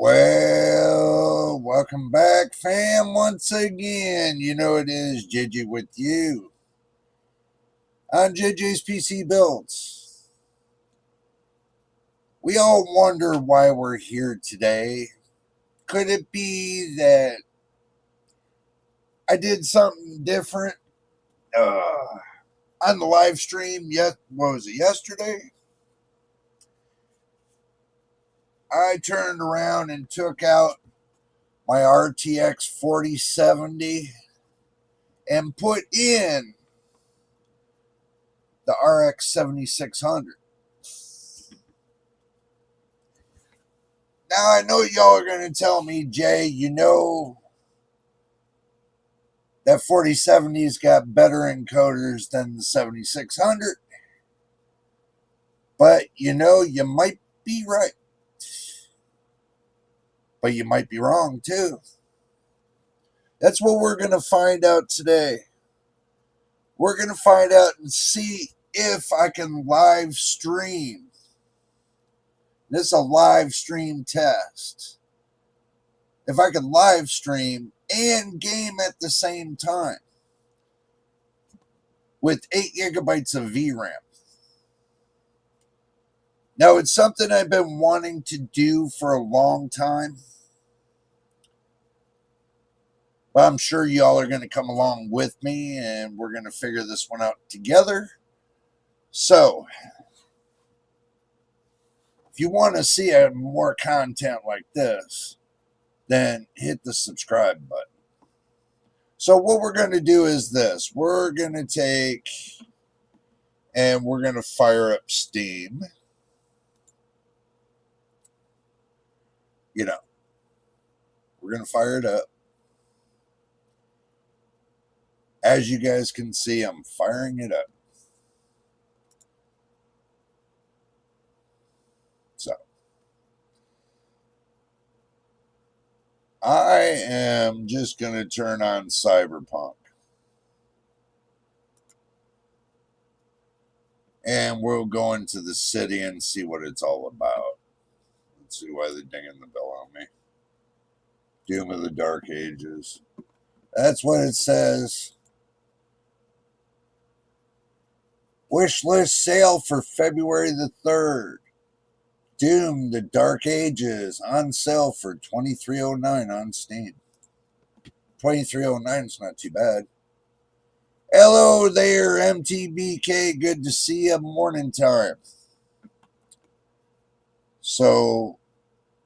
Well, welcome back, fam, once again. You know it is JJ with you on JJ's PC Builds. We all wonder why we're here today. Could it be that I did something different on the live stream? What was it, yesterday? I turned around and took out my RTX 4070 and put in the RX 7600. Now, I know y'all are going to tell me, Jay, you know that 4070's got better encoders than the 7600. But, you know, you might be right. But you might be wrong, too. That's what we're going to find out today. We're going to find out and see if I can live stream. This is a live stream test. If I can live stream and game at the same time with 8 gigabytes of VRAM. Now, it's something I've been wanting to do for a long time. But I'm sure y'all are going to come along with me and we're going to figure this one out together. So, if you want to see more content like this, then hit the subscribe button. So what we're going to do is this. We're going to take and we're going to fire up Steam. You know, we're going to fire it up. As you guys can see, I'm firing it up. So, I am just going to turn on Cyberpunk. And we'll go into the city and see what it's all about. Let's see why they're dinging the bell on me. Doom of the Dark Ages. That's what it says. Wish list sale for February the 3rd. Doom the Dark Ages on sale for $23.09 on Steam. $23.09 is not too bad. Hello there, MTBK. Good to see you. Morning time. So,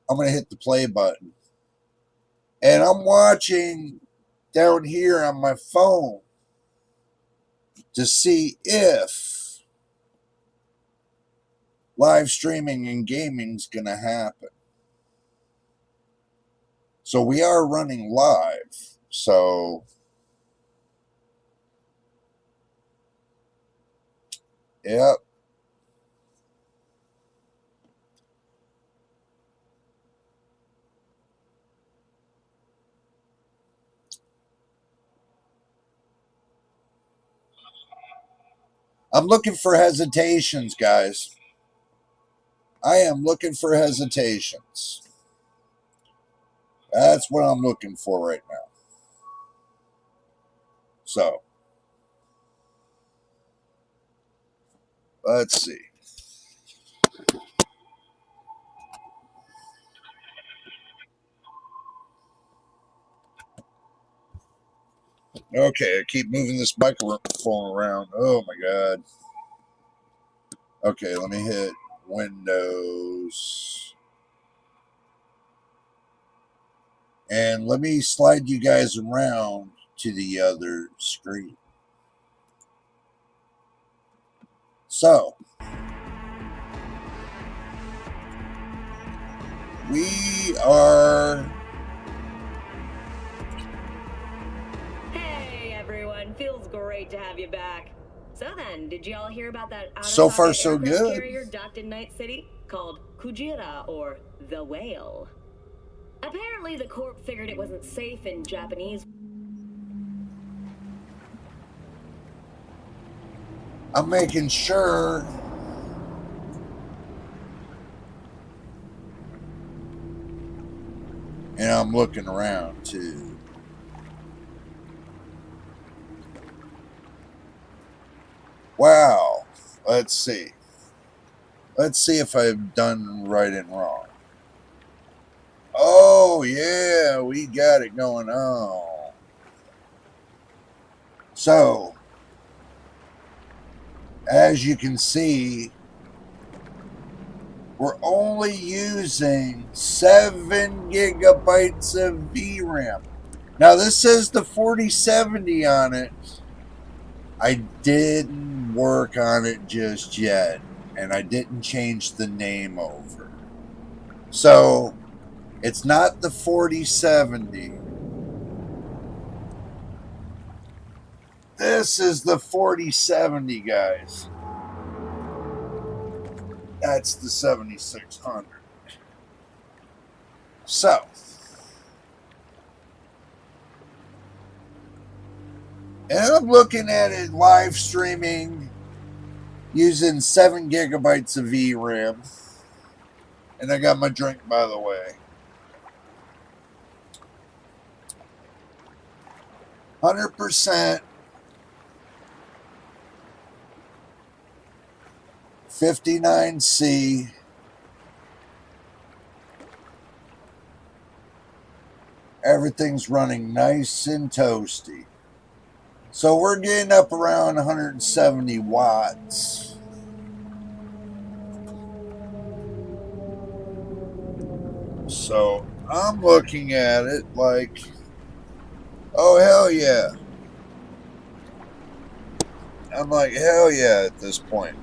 I'm going to hit the play button. And I'm watching down here on my phone to see if live streaming and gaming is going to happen. So we are running live. So, yep. I'm looking for hesitations, guys. I am looking for hesitations. That's what I'm looking for right now. So, let's see. Okay, I keep moving this microphone around. Oh my God. Okay, let me hit Windows. And let me slide you guys around to the other screen. So, we are... Hey everyone, feels great to have you back. So then, did y'all hear about that So far, so aircraft good. carrier docked in Night City called Kujira, or the Whale? Apparently the Corp figured it wasn't safe in Japanese. I'm making sure now I'm looking around too. Wow. Let's see. Let's see if I've done right and wrong. Oh, yeah, we got it going on. So, as you can see, we're only using 7 gigabytes of VRAM. Now, this says the 4070 on it. I didn't work on it just yet, and I didn't change the name over. So, it's not the 4070. This is the 4070, guys. That's the 7600. So, and I'm looking at it live streaming using 7 gigabytes of VRAM. And I got my drink, by the way. 100%. 59C. Everything's running nice and toasty. So we're getting up around 170 watts. So I'm looking at it like, oh, hell yeah. I'm like, hell yeah at this point.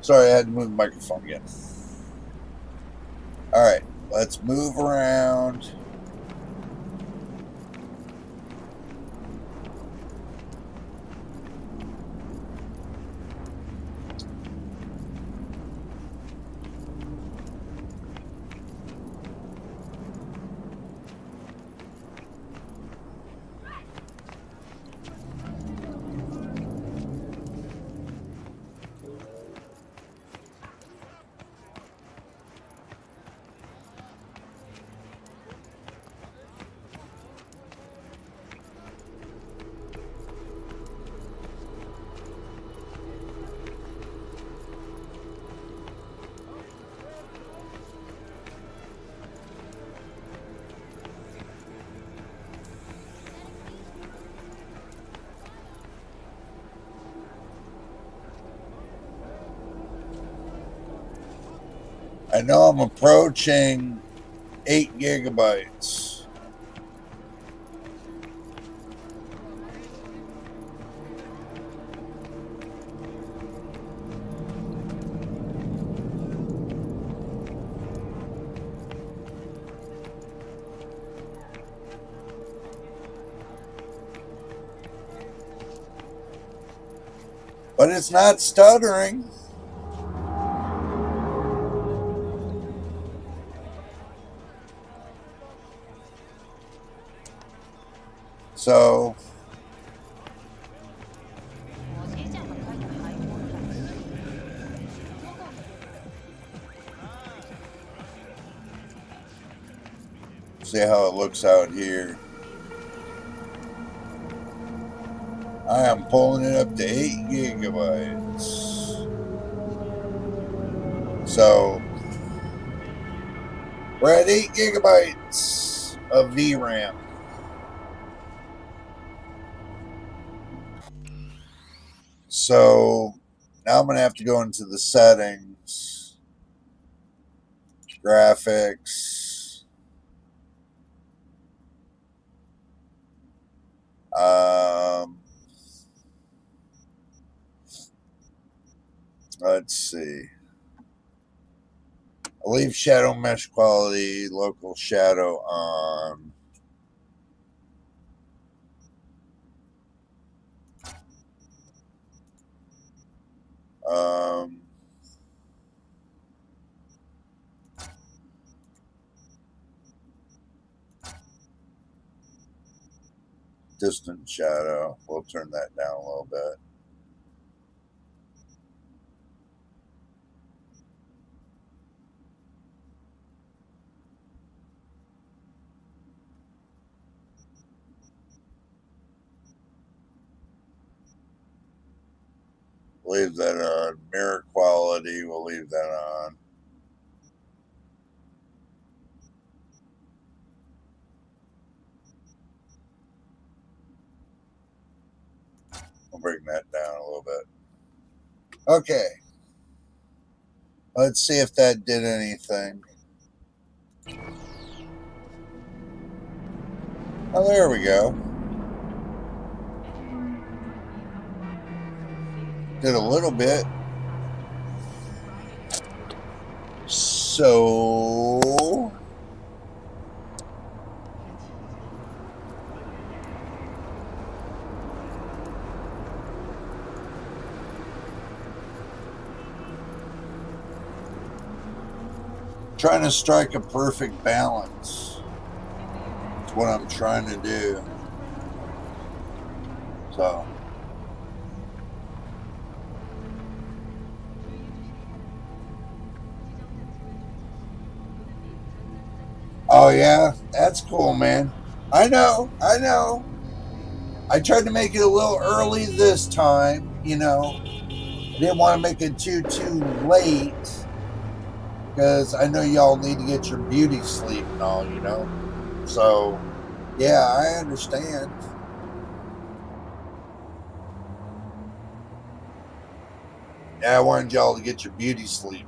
Sorry, I had to move the microphone again. All right, let's move around. I know I'm approaching 8 gigabytes. But it's not stuttering. So see how it looks out here. I am pulling it up to 8 gigabytes. So we're at 8 gigabytes of VRAM. So now I'm going to have to go into the settings, graphics, let's see. I'll leave shadow mesh quality, local shadow on. Distant shadow. We'll turn that down a little bit. Leave that on. Mirror quality, we'll leave that on. We'll bring that down a little bit. Okay. Let's see if that did anything. Oh, there we go. Did a little bit. So trying to strike a perfect balance. That's what I'm trying to do. So oh yeah, that's cool, man. I know. I tried to make it a little early this time, you know. I didn't want to make it too late because I know y'all need to get your beauty sleep and all, you know. So yeah, I understand. Yeah, I wanted y'all to get your beauty sleep.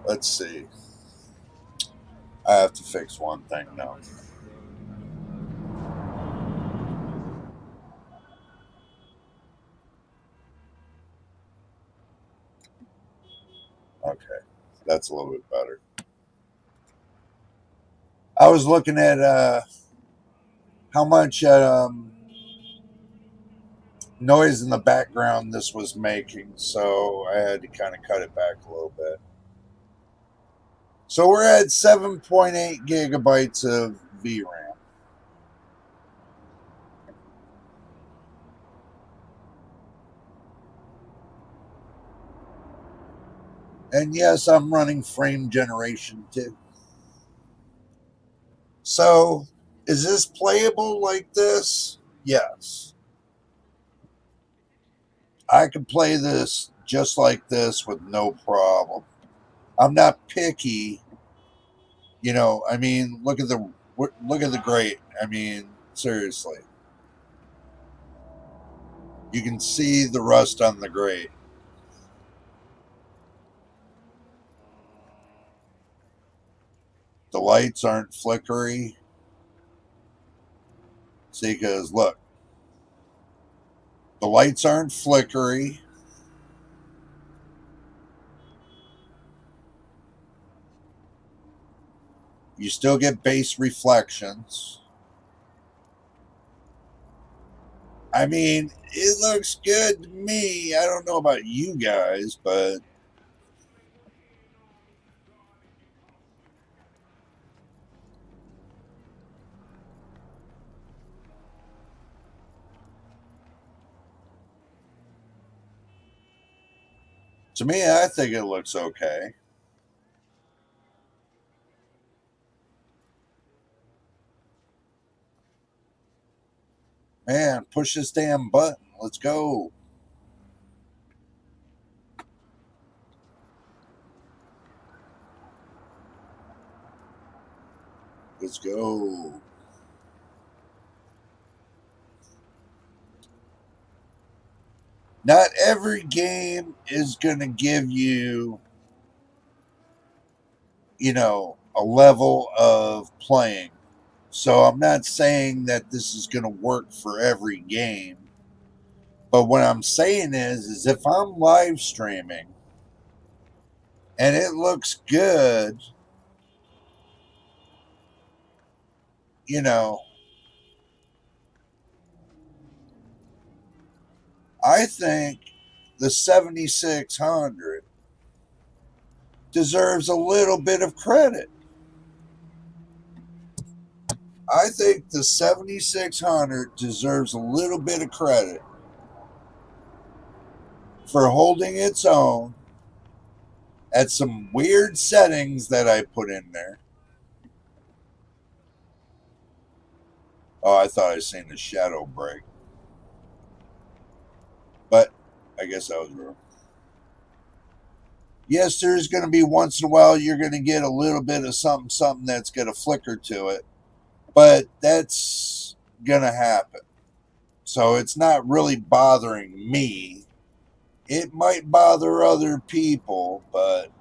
Let's see. I have to fix one thing now. Okay, that's a little bit better. I was looking at how much noise in the background this was making, so I had to kind of cut it back a little bit. So we're at 7.8 gigabytes of VRAM. And yes, I'm running frame generation too. So is this playable like this? Yes. I can play this just like this with no problem. I'm not picky, you know. I mean, look at the grate. I mean, seriously, you can see the rust on the grate. The lights aren't flickery. See, because look, the lights aren't flickery. You still get base reflections. I mean, it looks good to me. I don't know about you guys, but to me, I think it looks okay. Man, push this damn button. Let's go. Let's go. Not every game is going to give you, you know, a level of playing. So I'm not saying that this is going to work for every game. But what I'm saying is if I'm live streaming and it looks good, you know, I think the 7600 deserves a little bit of credit. I think the 7600 deserves a little bit of credit for holding its own at some weird settings that I put in there. Oh, I thought I seen the shadow break. But I guess I was wrong. Yes, there's going to be once in a while you're going to get a little bit of something that's going to flicker to it. But that's going to happen. So it's not really bothering me. It might bother other people, but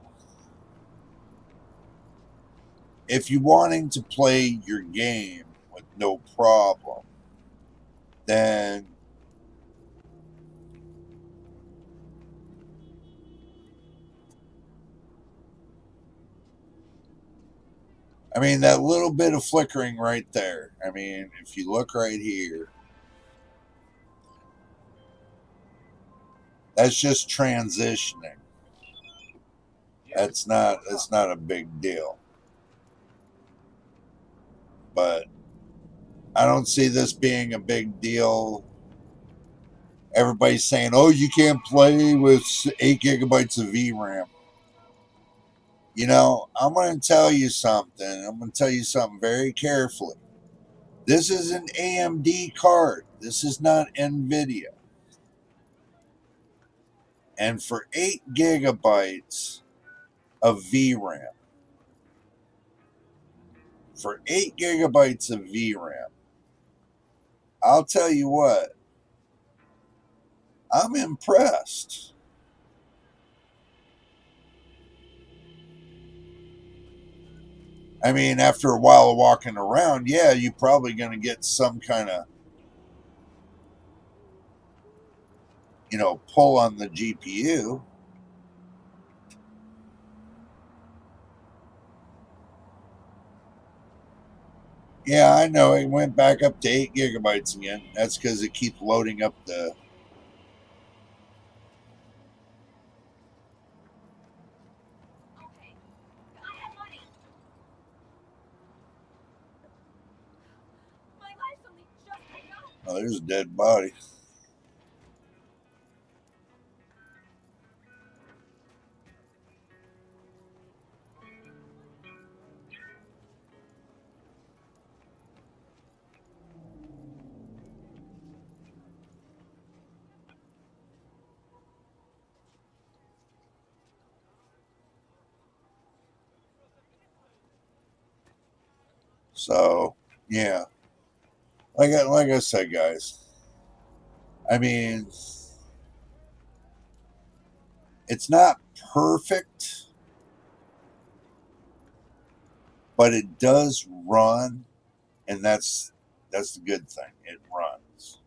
if you're wanting to play your game with no problem, then I mean, that little bit of flickering right there. I mean, if you look right here, that's just transitioning. That's not a big deal. But I don't see this being a big deal. Everybody's saying, "Oh, you can't play with 8 gigabytes of VRAM." You know, I'm going to tell you something. I'm going to tell you something very carefully. This is an AMD card. This is not NVIDIA. And for 8 gigabytes of VRAM, for 8 gigabytes of VRAM, I'll tell you what, I'm impressed. I mean, after a while of walking around, yeah, you're probably going to get some kind of, pull on the GPU. Yeah, I know. It went back up to 8 gigabytes again. That's because it keeps loading up the. Oh, there's a dead body. So, yeah. Like I said, guys, I mean, it's not perfect, but it does run, and that's the good thing. It runs.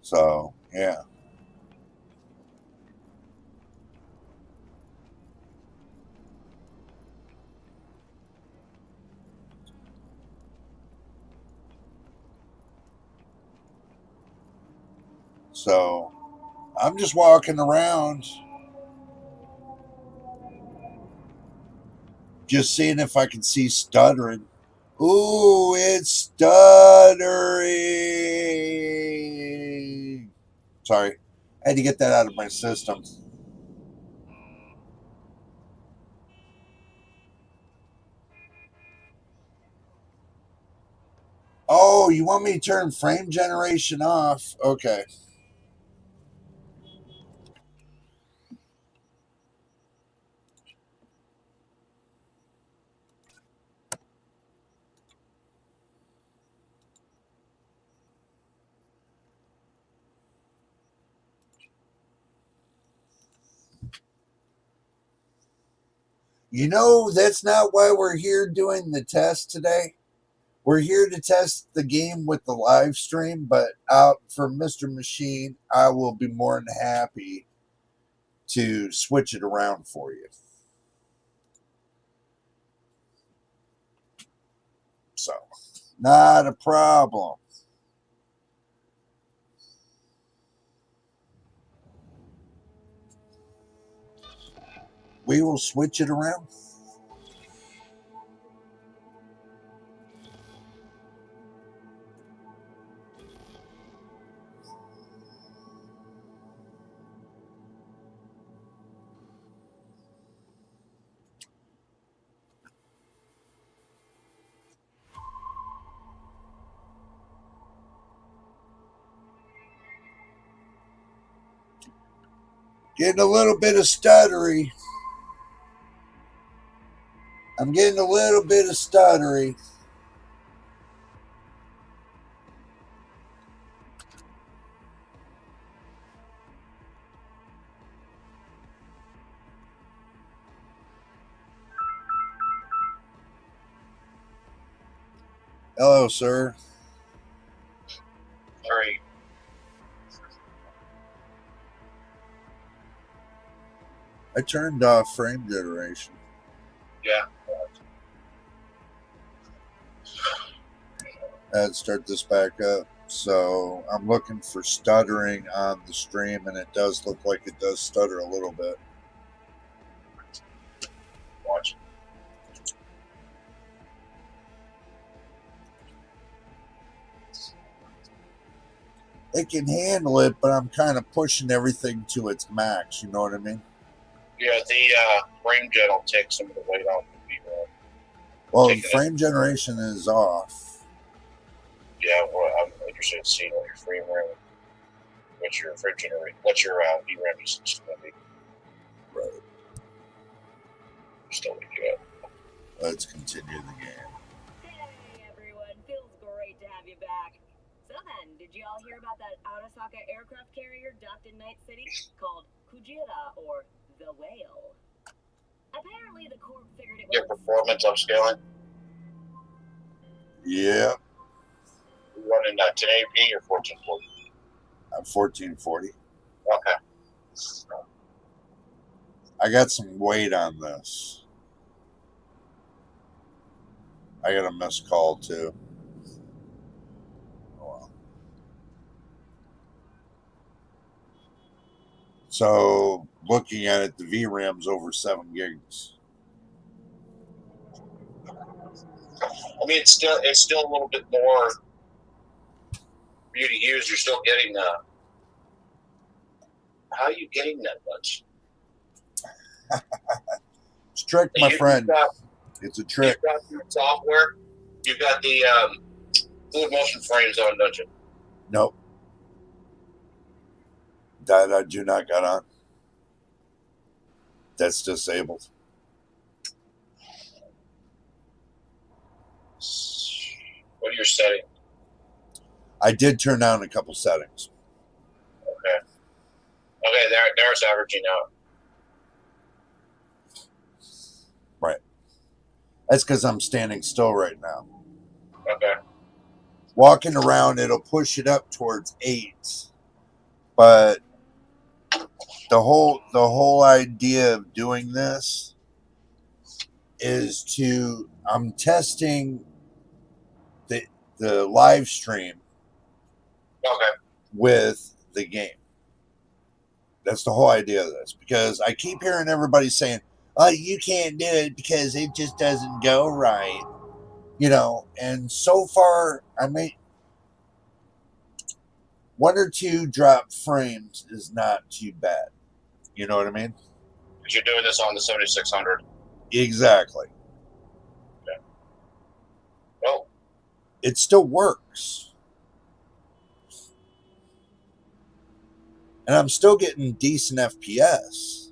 So, yeah. So, I'm just walking around, just seeing if I can see stuttering. Ooh, it's stuttering. Sorry. I had to get that out of my system. Oh, you want me to turn frame generation off? Okay. You know, that's not why we're here doing the test today. We're here to test the game with the live stream, but out for Mr. Machine, I will be more than happy to switch it around for you. So, not a problem. We will switch it around. Getting a little bit of stuttery. I'm getting a little bit of stuttery. Hello, sir. Sorry. I turned off frame generation. Yeah. I'd start this back up. So I'm looking for stuttering on the stream, and it does look like it does stutter a little bit. Watch. It can handle it, but I'm kind of pushing everything to its max. You know what I mean? Yeah, the frame gen will take some of the weight off the video. Well, the frame generation is off. Yeah, well, I'm interested in seeing what your frame rate, what's your frame generation, what's your VRAM usage going to be. Right. Still looking up. Let's continue the game. Hey everyone, feels great to have you back. So then, did you all hear about that ASRock aircraft carrier docked in Night City called Kujira or the Whale? Apparently the Corp figured it was... Your performance upscaling? Yeah. You running 1080p or 1440? I'm 1440. Okay. I got some weight on this. I got a missed call too. Oh, well. So looking at it, the VRAM's over 7 gigs. I mean, it's still a little bit more for you to use. You're still getting how are you getting that much? It's a trick, my friend. It's a trick. You've got your software. You've got the fluid motion frames on, don't you? Nope. That I do not got on. That's disabled. What are your settings? I did turn down a couple settings. Okay. Okay, there it's averaging out. Right. That's because I'm standing still right now. Okay. Walking around, it'll push it up towards 8. But the whole idea of doing this is I'm testing the live stream with the game. That's the whole idea of this, because I keep hearing everybody saying, "Oh, you can't do it because it just doesn't go right," you know. And so far, I mean, 1 or 2 drop frames is not too bad. You know what I mean? Because you're doing this on the 7600. Exactly. Okay. Well, it still works. And I'm still getting decent FPS.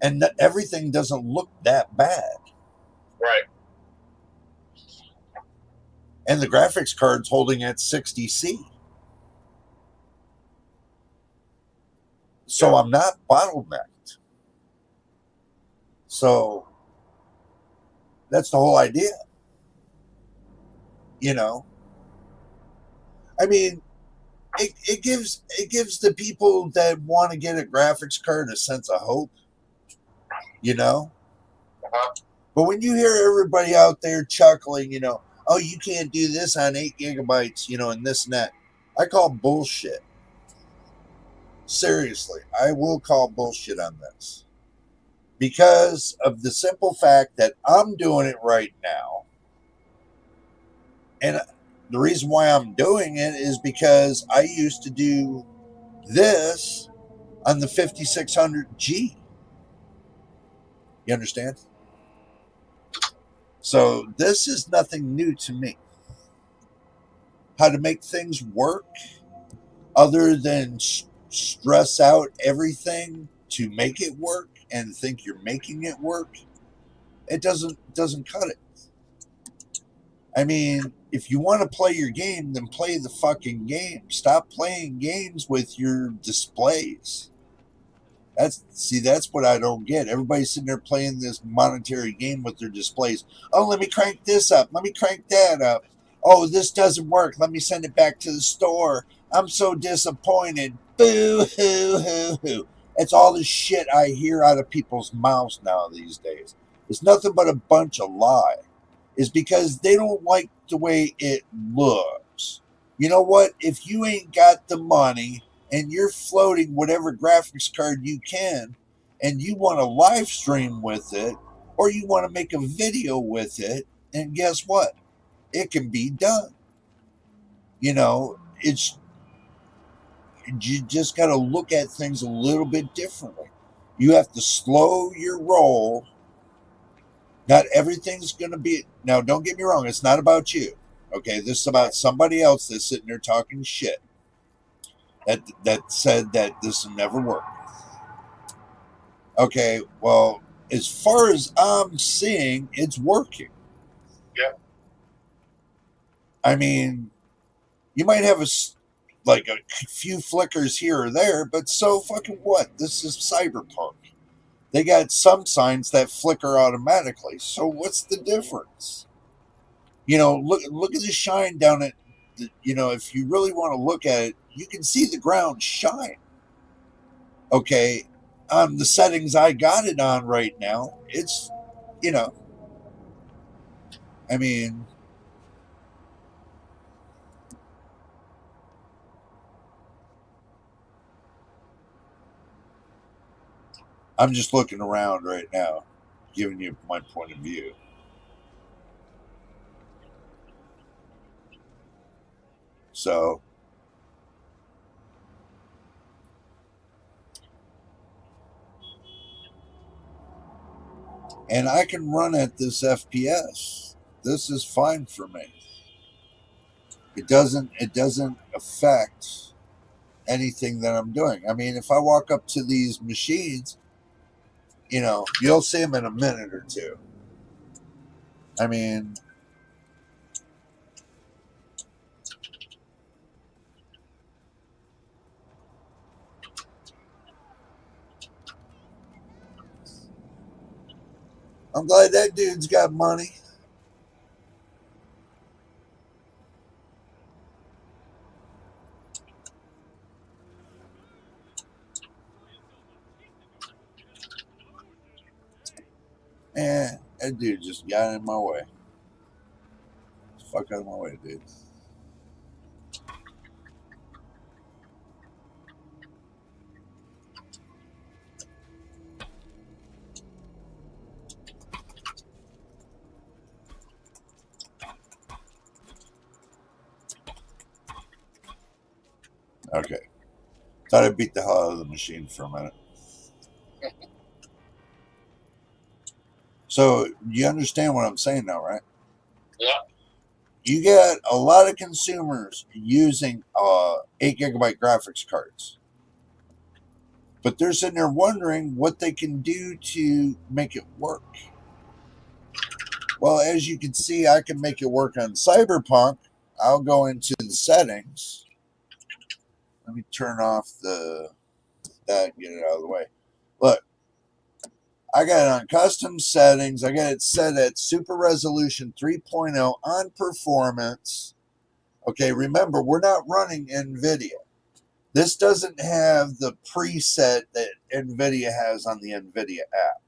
And everything doesn't look that bad. Right. And the graphics card's holding at 60C. So I'm not bottlenecked. So that's the whole idea. You know? I mean, it gives the people that want to get a graphics card a sense of hope. You know? Uh-huh. But when you hear everybody out there chuckling, you know, oh, you can't do this on 8 gigabytes, you know, and this and that, I call bullshit. Seriously, I will call bullshit on this. Because of the simple fact that I'm doing it right now. And the reason why I'm doing it is because I used to do this on the 5600G. You understand? So this is nothing new to me. How to make things work other than stress out everything to make it work and think you're making it work, it doesn't cut it. I mean, if you want to play your game, then play the fucking game. Stop playing games with your displays. That's what I don't get. Everybody's sitting there playing this monetary game with their displays. Oh, let me crank this up. Let me crank that up. Oh, this doesn't work. Let me send it back to the store. I'm so disappointed. Boo hoo hoo hoo. That's all the shit I hear out of people's mouths now these days. It's nothing but a bunch of lie. It's because they don't like the way it looks. You know what? If you ain't got the money and you're floating whatever graphics card you can, and you want to live stream with it, or you want to make a video with it, and guess what? It can be done. You know, it's you just got to look at things a little bit differently. You have to slow your roll. Not everything's going to be. Now, don't get me wrong. It's not about you. Okay, this is about somebody else that's sitting there talking shit. That said that this will never work. Okay, well, as far as I'm seeing, it's working. Yeah. I mean, you might have like a few flickers here or there, but so fucking what? This is cyberpunk. They got some signs that flicker automatically. So what's the difference? You know, look at the shine down at. You know, if you really want to look at it, you can see the ground shine. Okay, on the settings I got it on right now, it's, you know, I mean, I'm just looking around right now, giving you my point of view. So, and I can run at this FPS. This is fine for me. It doesn't affect anything that I'm doing. I mean, if I walk up to these machines, you know, you'll see them in a minute or two. I mean, I'm glad that dude's got money. Man, that dude just got in my way. Fuck out of my way, dude. Okay. Thought I beat the hell out of the machine for a minute. So you understand what I'm saying now, right? Yeah. You got a lot of consumers using 8 GB graphics cards, but they're sitting there wondering what they can do to make it work. Well, as you can see, I can make it work on Cyberpunk. I'll go into the settings. Let me turn off that and get it out of the way. Look, I got it on custom settings. I got it set at super resolution 3.0 on performance. Okay, remember, we're not running NVIDIA. This doesn't have the preset that NVIDIA has on the NVIDIA app.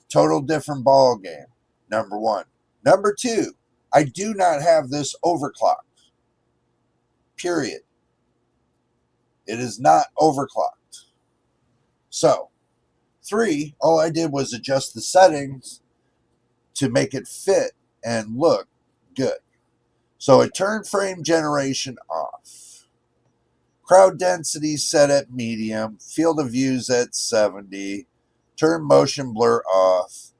Total different ball game, number one. Number two, I do not have this overclocked. Period. It is not overclocked. So, three, all I did was adjust the settings to make it fit and look good. So I turned frame generation off. Crowd density set at medium. Field of views at 70. Turn motion blur off.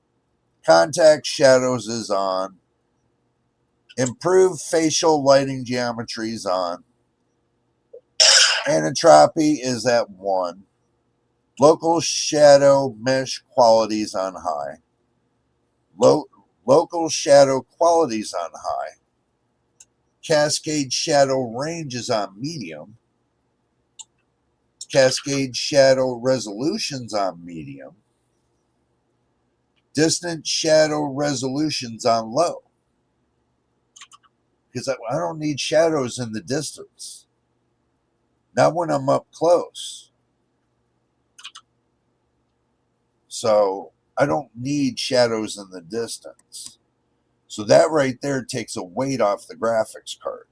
Contact shadows is on. Improve facial lighting geometry is on. Anatropy is at 1. Local shadow mesh qualities on high. Local shadow qualities on high. Cascade shadow range is on medium. Cascade shadow resolutions on medium. Distant shadow resolutions on low. Because I don't need shadows in the distance. Not when I'm up close. So I don't need shadows in the distance. So that right there takes a weight off the graphics card.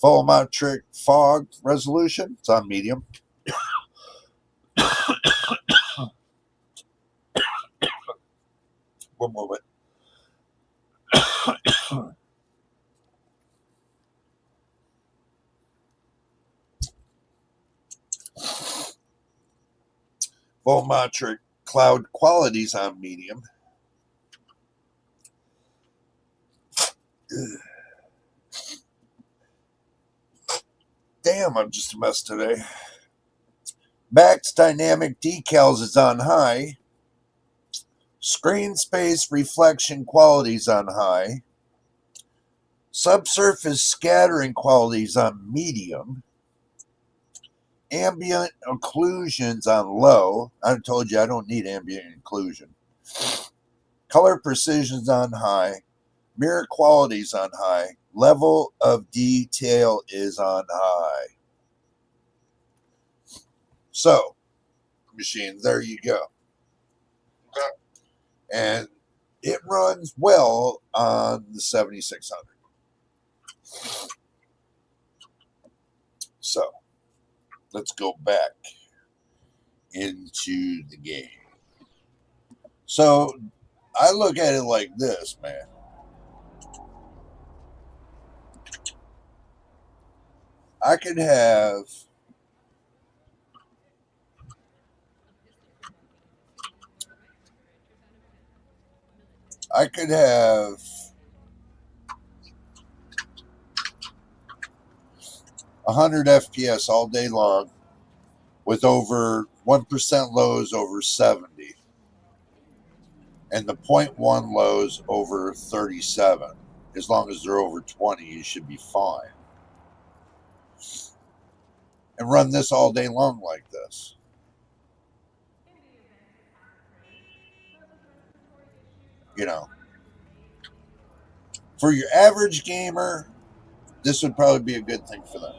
Volumetric fog resolution, it's on medium. One moment. Volumetric cloud qualities on medium. Damn, I'm just a mess today. Max dynamic decals is on high. Screen space reflection qualities on high. Subsurface scattering qualities on medium. Ambient occlusions on low. I told you I don't need ambient occlusion. Color precisions on high. Mirror qualities on high. Level of detail is on high. So, machine, there you go. Okay. And it runs well on the 7600. So, let's go back into the game. So, I look at it like this, man. I could have $100 FPS all day long with over 1% lows over 70 and the 0.1 lows over 37. As long as they're over 20, you should be fine. And run this all day long like this. You know, for your average gamer, this would probably be a good thing for them.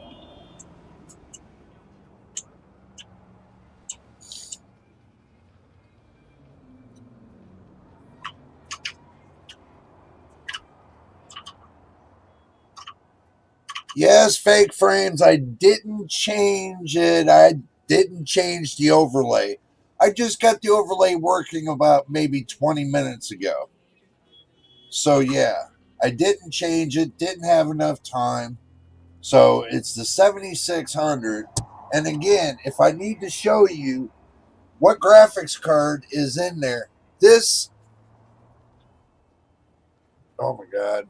Yes, fake frames. I didn't change it. I didn't change the overlay. I just got the overlay working about maybe 20 minutes ago. So, yeah, I didn't change it. Didn't have enough time. So, it's the 7600. And again, if I need to show you what graphics card is in there, this, oh my God.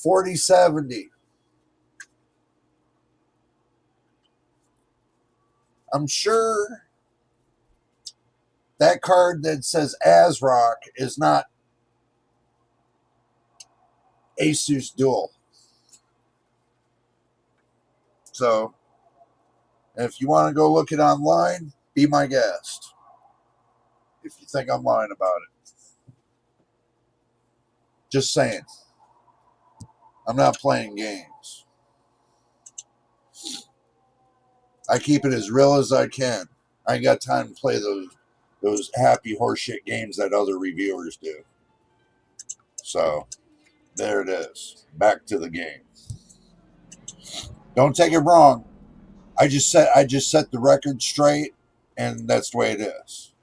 $4070. I'm sure that card that says ASRock is not Asus Dual. So, if you want to go look it online, be my guest. If you think I'm lying about it. Just saying. I'm not playing games. I keep it as real as I can. I ain't got time to play those happy horseshit games that other reviewers do. So, there it is. Back to the game. Don't take it wrong. I just set the record straight, and that's the way it is.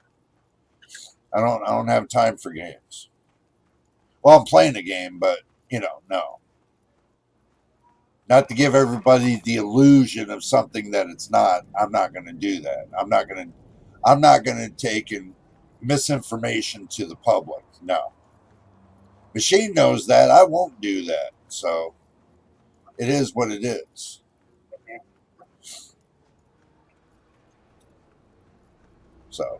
I don't have time for games. Well, I'm playing a game, but no. Not to give everybody the illusion of something that it's not. I'm not going to do that. I'm not going to take in misinformation to the public. No. Machine knows that. I won't do that. So it is what it is. So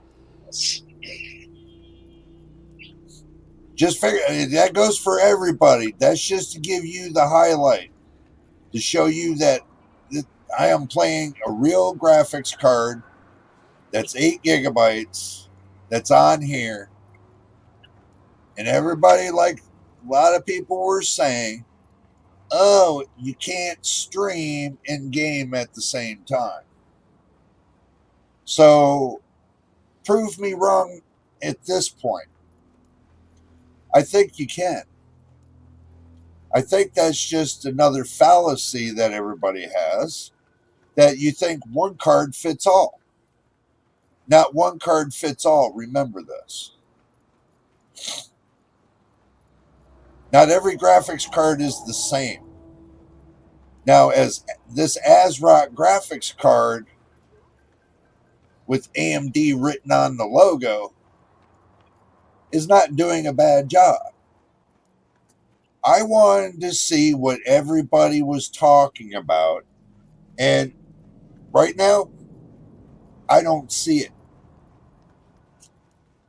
just figure that goes for everybody. That's just to give you the highlight, to show you that I am playing a real graphics card that's 8 gigabytes that's on here. And everybody, like a lot of people were saying, oh, you can't stream and game at the same time. So prove me wrong at this point. I think you can. I think that's just another fallacy that everybody has, that you think one card fits all. Not one card fits all. Remember this. Not every graphics card is the same. Now, as this ASRock graphics card with AMD written on the logo is not doing a bad job. I wanted to see what everybody was talking about, and right now, I don't see it.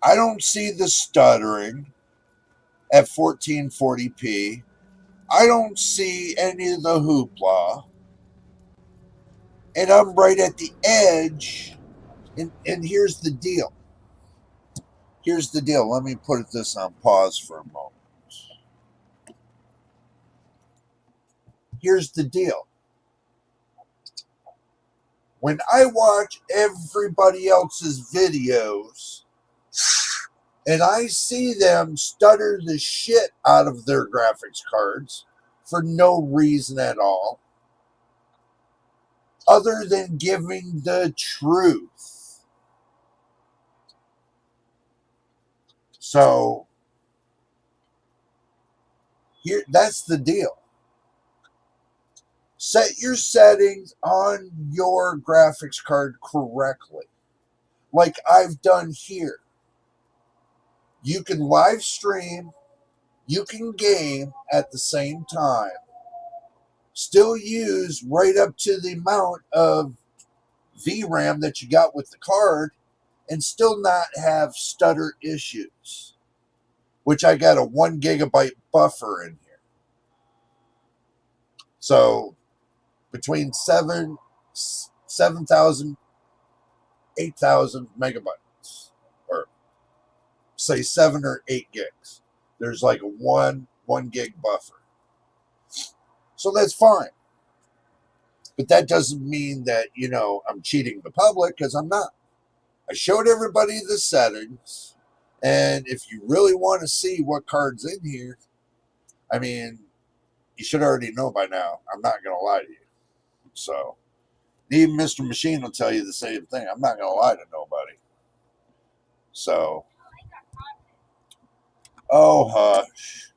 I don't see the stuttering at 1440p. I don't see any of the hoopla. And I'm right at the edge. And here's the deal. Here's the deal. Let me put this on pause for a moment. Here's the deal. When I watch everybody else's videos and I see them stutter the shit out of their graphics cards for no reason at all, other than giving the truth. So, here, that's the deal. Set your settings on your graphics card correctly, like I've done here. You can live stream, you can game at the same time, still use right up to the amount of VRAM that you got with the card, and still not have stutter issues, which I got a 1 gigabyte buffer in here. So between 7,000, 8,000 megabytes, or say 7 or 8 gigs. There's like a one gig buffer. So that's fine. But that doesn't mean that, I'm cheating the public, because I'm not. I showed everybody the settings. And if you really want to see what card's in here, I mean, you should already know by now. I'm not going to lie to you. So, even Mr. Machine will tell you the same thing. I'm not going to lie to nobody. So, oh, hush.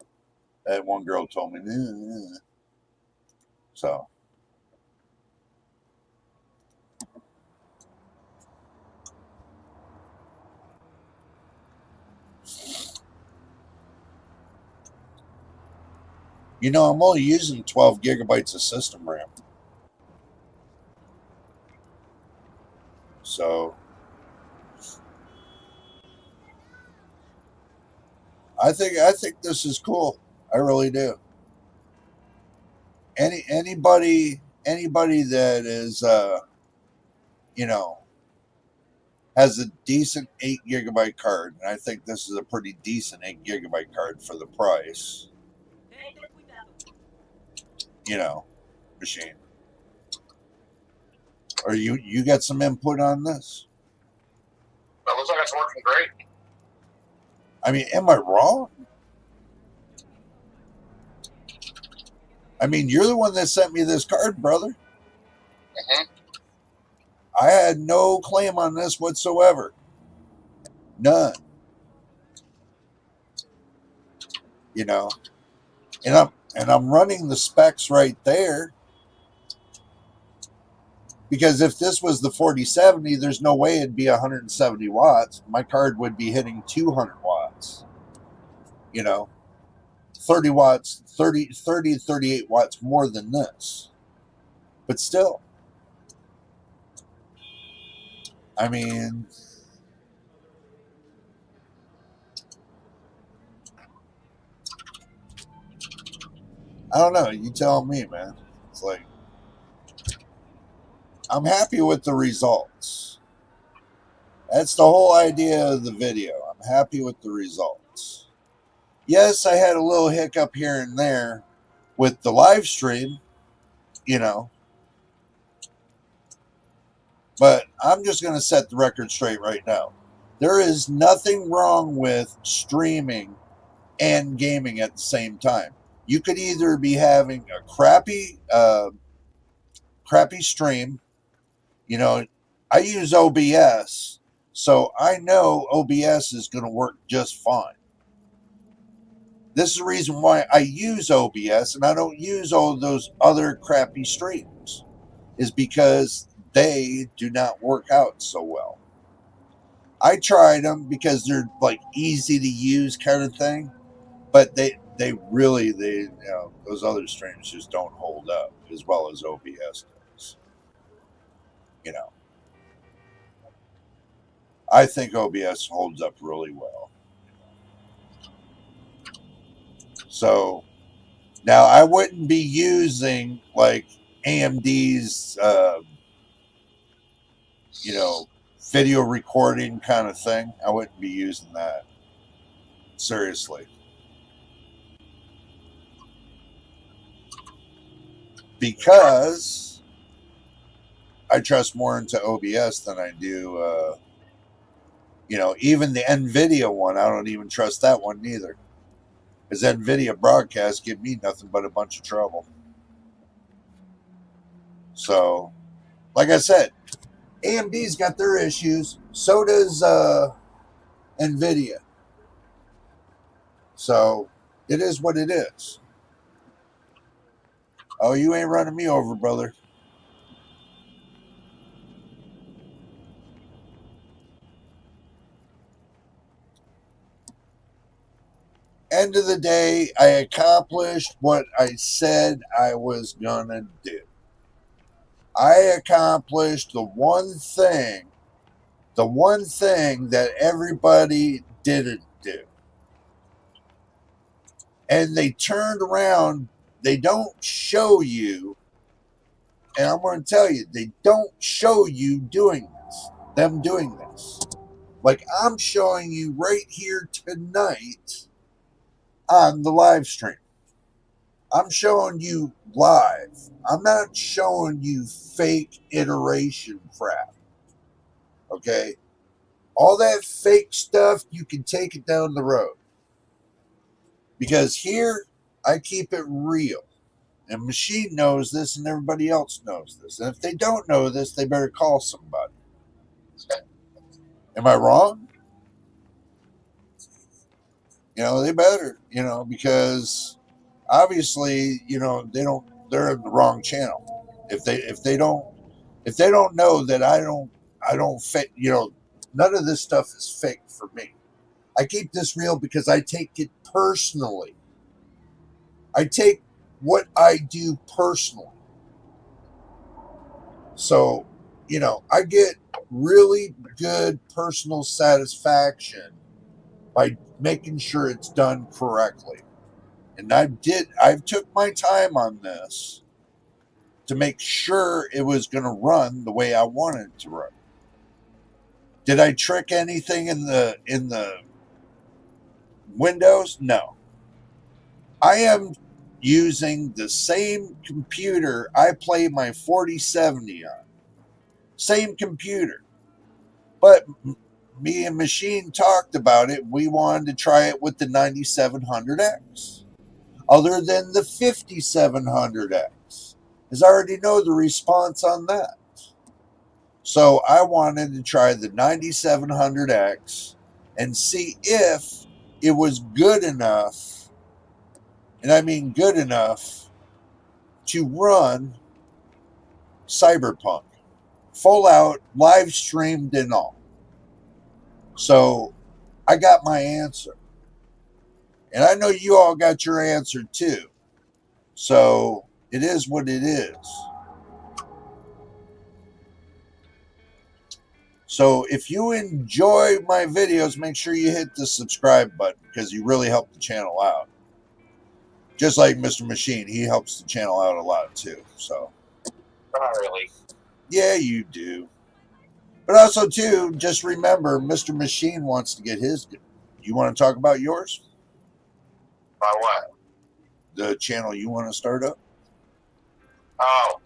That one girl told me. So, I'm only using 12 gigabytes of system RAM. So, I think this is cool. I really do. Anybody that is has a decent 8 gigabyte card, and I think this is a pretty decent 8 gigabyte card for the price. Machine. Or you got some input on this? Well, it looks like it's working great. I mean, am I wrong? I mean, you're the one that sent me this card, brother. Mm-hmm. I had no claim on this whatsoever. None. And I'm running the specs right there. Because if this was the 4070, there's no way it'd be 170 watts. My card would be hitting 200 watts. 30 watts, 30 to 38 watts more than this. But still, I mean, I don't know. You tell me, man. It's like, I'm happy with the results. That's the whole idea of the video. I'm happy with the results. Yes, I had a little hiccup here and there with the live stream, but I'm just going to set the record straight right now. There is nothing wrong with streaming and gaming at the same time. You could either be having a crappy stream. I use OBS, so I know OBS is going to work just fine. This is the reason why I use OBS and I don't use all those other crappy streams, is because they do not work out so well. I tried them because they're like easy to use kind of thing, but they really those other streams just don't hold up as well as OBS does. I think OBS holds up really well. So now I wouldn't be using like AMD's video recording kind of thing. I wouldn't be using that. Seriously. Because I trust more into OBS than I do, even the NVIDIA one. I don't even trust that one neither. Because NVIDIA broadcasts give me nothing but a bunch of trouble. So, like I said, AMD's got their issues. So does NVIDIA. So, it is what it is. Oh, you ain't running me over, brother. End of the day, I accomplished what I said I was going to do. I accomplished the one thing that everybody didn't do. And they turned around. They don't show you, and I'm going to tell you, they don't show you them doing this. Like I'm showing you right here tonight on the live stream. I'm showing you live. I'm not showing you fake iteration crap. Okay? All that fake stuff, you can take it down the road. Because here, I keep it real. And Machine knows this and everybody else knows this. And if they don't know this, they better call somebody. Am I wrong? They better, because obviously, they're in the wrong channel. If they don't know that I don't fit, none of this stuff is fake for me. I keep this real because I take it personally. I take what I do personally. So, I get really good personal satisfaction by making sure it's done correctly. And I took my time on this to make sure it was going to run the way I wanted it to run. Did I trick anything in the Windows? No. I am using the same computer I play my 4070 on. Same computer. But me and Machine talked about it. We wanted to try it with the 9700X. Other than the 5700X. Because I already know the response on that. So I wanted to try the 9700X and see if it was good enough, and I mean good enough, to run Cyberpunk. full out, live streamed and all. So I got my answer. And I know you all got your answer too. So it is what it is. So if you enjoy my videos, make sure you hit the subscribe button because you really help the channel out. Just like Mr. Machine, he helps the channel out a lot too. So Not really. yeah, you do. But also too, just remember, Mr. Machine wants to get his. You want to talk about yours? By what? The channel you want to start up? Oh.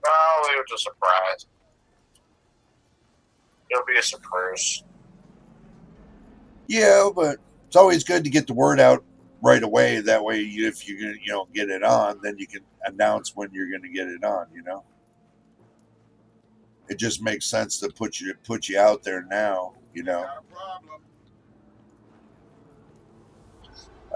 Well, it was a surprise. It'll be a surprise. Yeah, but it's always good to get the word out right away. That way, if you're gonna, get it on, then you can announce when you're gonna get it on. It just makes sense to put you out there now.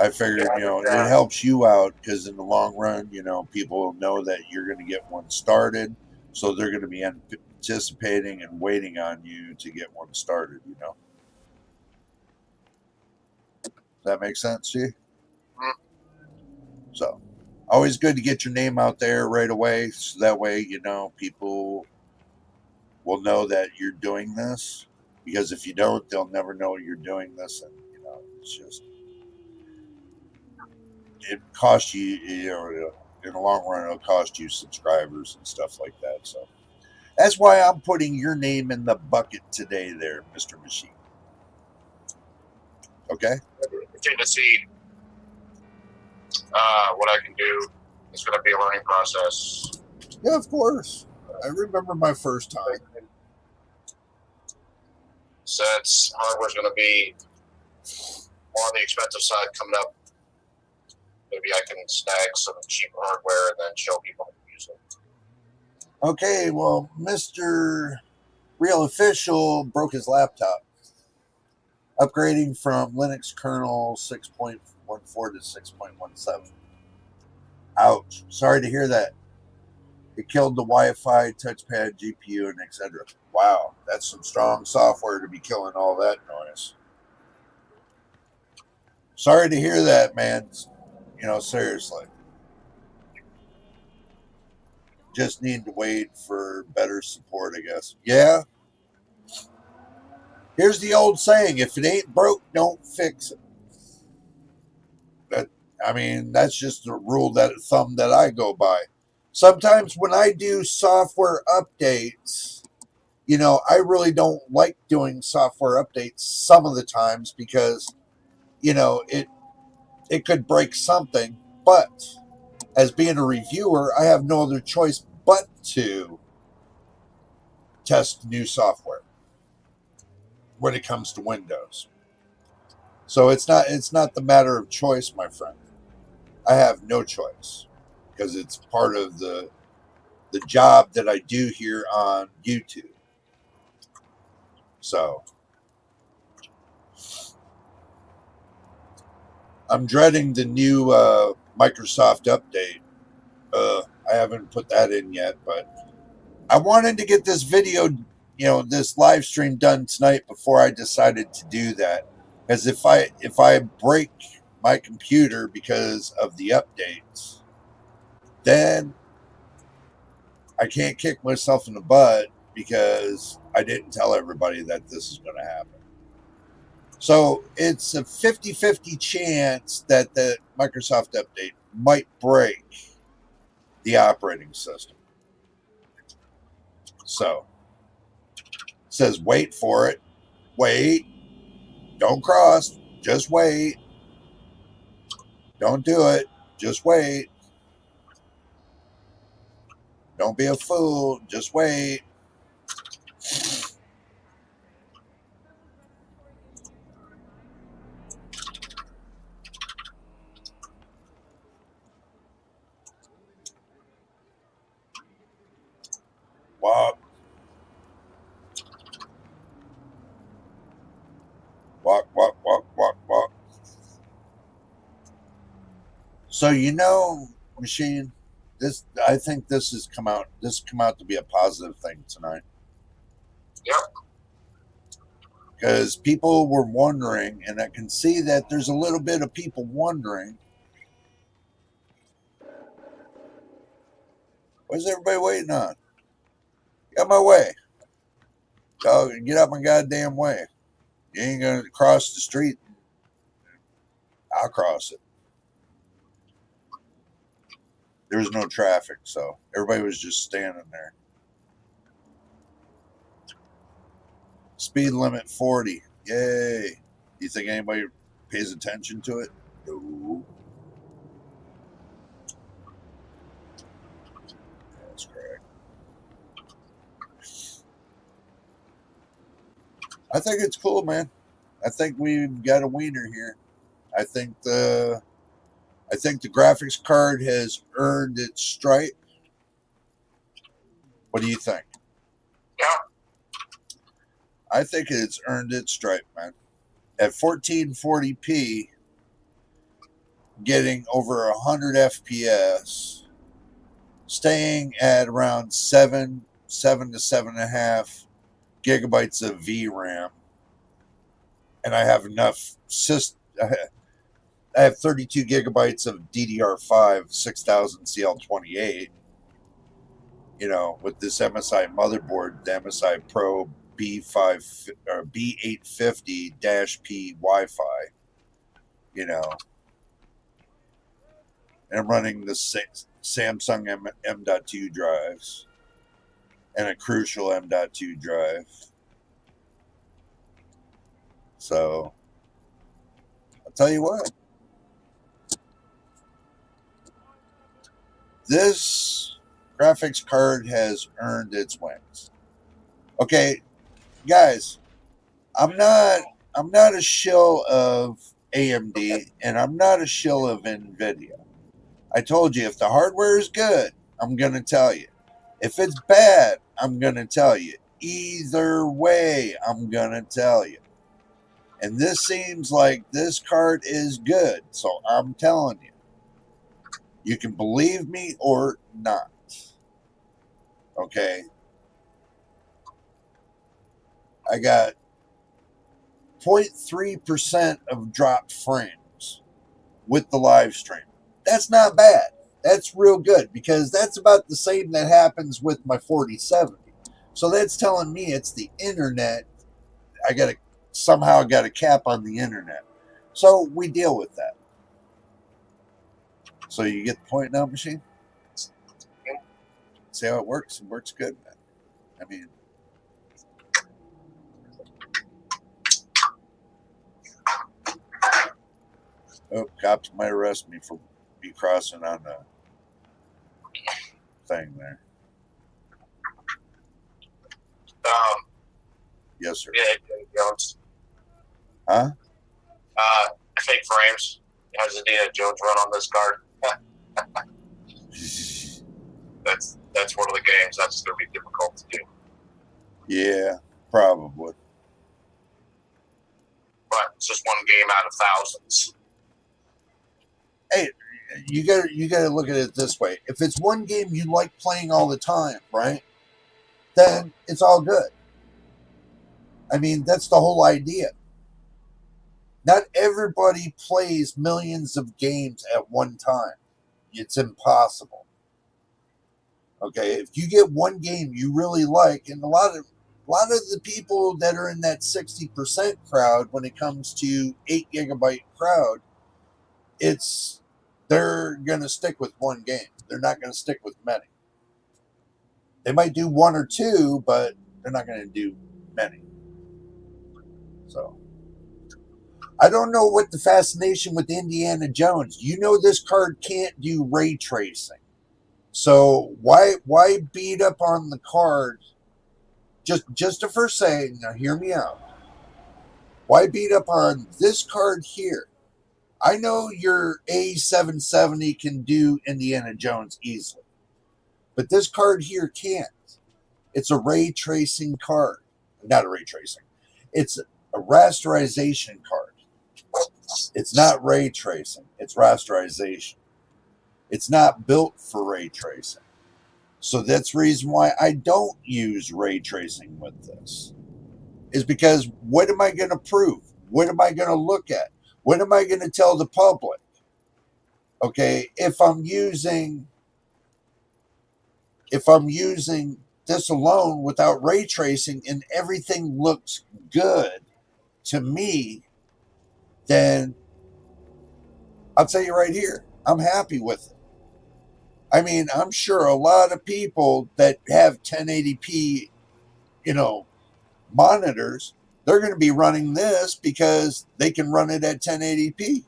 I figured, it helps you out because in the long run, people know that you're going to get one started, so they're going to be anticipating and waiting on you to get one started. Does that make sense to you? So, always good to get your name out there right away, so that way, people will know that you're doing this. Because if you don't, they'll never know you're doing this, and it's just it costs you, in the long run, it'll cost you subscribers and stuff like that. So that's why I'm putting your name in the bucket today, there, Mr. Machine. Okay. Continue to see what I can do. It's going to be a learning process. Yeah, of course. I remember my first time. Since hardware's going to be on the expensive side coming up, maybe I can snag some cheap hardware and then show people how to use it. Okay, well, Mr. Real Official broke his laptop, upgrading from Linux kernel 6.14 to 6.17. Ouch. Sorry to hear that. It killed the Wi-Fi, touchpad, GPU, and etc. Wow, that's some strong software to be killing all that noise. Sorry to hear that, man. Seriously. Just need to wait for better support, I guess. Yeah. Here's the old saying: if it ain't broke, don't fix it. That's just a rule thumb that I go by. Sometimes when I do software updates, I really don't like doing software updates some of the times because, it could break something. But as being a reviewer, I have no other choice but to test new software when it comes to Windows. So it's not the matter of choice, my friend. I have no choice because it's part of the job that I do here on YouTube. So I'm dreading the new Microsoft update. I haven't put that in yet, but I wanted to get this video, this live stream done tonight before I decided to do that. Because if I break my computer because of the updates, then I can't kick myself in the butt because I didn't tell everybody that this is going to happen. So it's a 50-50 chance that the Microsoft update might break the operating system. So it says wait for it. Wait. Don't cross. Just wait. Don't do it. Just wait. Don't be a fool. Just wait. Walk. Walk, walk, walk, walk, walk. So, machine, I think this has come out to be a positive thing tonight. Yep. Because people were wondering, and I can see that there's a little bit of people wondering, what's everybody waiting on? Get out my way. Dog, get out my goddamn way. You ain't gonna cross the street. I'll cross it. There was no traffic, so everybody was just standing there. Speed limit 40. Yay. You think anybody pays attention to it? No. That's correct. I think it's cool, man. I think we've got a wiener here. I think the graphics card has earned its stripe. What do you think? Yeah. I think it's earned its stripe, man. At 1440p, getting over 100 FPS, staying at around 7 to 7.5 gigabytes of VRAM, and I have enough I have 32 gigabytes of DDR5 6000 CL28. You know, with this MSI motherboard, the MSI Pro B5 or B850-P Wi-Fi. You know, and I'm running the Samsung M.2 drives and a Crucial M.2 drive. So I'll tell you what. This graphics card has earned its wings. Okay, guys, I'm not a shill of AMD and I'm not a shill of Nvidia. I told you if the hardware is good, I'm going to tell you. If it's bad, I'm going to tell you. Either way, I'm going to tell you. And this seems like this card is good, so I'm telling you. You can believe me or not. Okay? I got 0.3% of dropped frames with the live stream. That's not bad. That's real good because that's about the same that happens with my 4070. So that's telling me it's the internet. Somehow got a cap on the internet. So we deal with that. So you get the point now, machine? See how it works? It works good, man. I mean, oh, cops might arrest me for me crossing on the thing there. Yes, sir. Yeah, Jones. Huh? Fake frames. Has Indiana Jones run on this card? That's one of the games that's going to be difficult to do. Yeah, probably. But it's just one game out of thousands. Hey, you gotta look at it this way. If it's one game you like playing all the time, right? Then it's all good. I mean, that's the whole idea. Not everybody plays millions of games at one time. It's impossible. Okay, if you get one game you really like, and a lot of the people that are in that 60% crowd when it comes to 8 gigabyte crowd, they're gonna stick with one game. They're not gonna stick with many. They might do one or two, but they're not gonna do many. So I don't know what the fascination with Indiana Jones. You know this card can't do ray tracing. So why beat up on the card? Just to first say, now hear me out. Why beat up on this card here? I know your A770 can do Indiana Jones easily, but this card here can't. It's a ray tracing card. Not a ray tracing. It's a rasterization card. It's not ray tracing. It's rasterization. It's not built for ray tracing. So that's the reason why I don't use ray tracing with this. Is because what am I going to prove? What am I going to look at? What am I going to tell the public? Okay, if I'm using this alone without ray tracing and everything looks good to me, then I'll tell you right here, I'm happy with it. I mean, I'm sure a lot of people that have 1080p, monitors, they're going to be running this because they can run it at 1080p.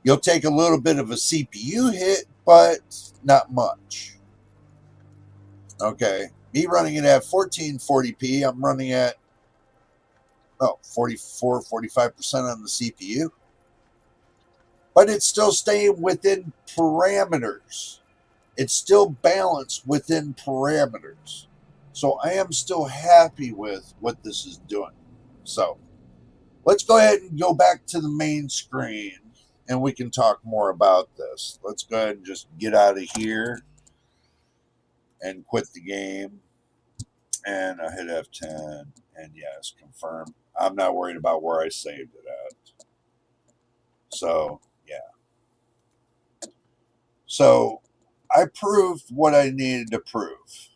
You'll take a little bit of a CPU hit, but not much. Okay. Me running it at 1440p, I'm running at 44, 45% on the CPU. But it's still staying within parameters. It's still balanced within parameters. So I am still happy with what this is doing. So let's go ahead and go back to the main screen and we can talk more about this. Let's go ahead and just get out of here and quit the game. And I hit F10 and yes, confirm. I'm not worried about where I saved it at. So, yeah. So I proved what I needed to prove.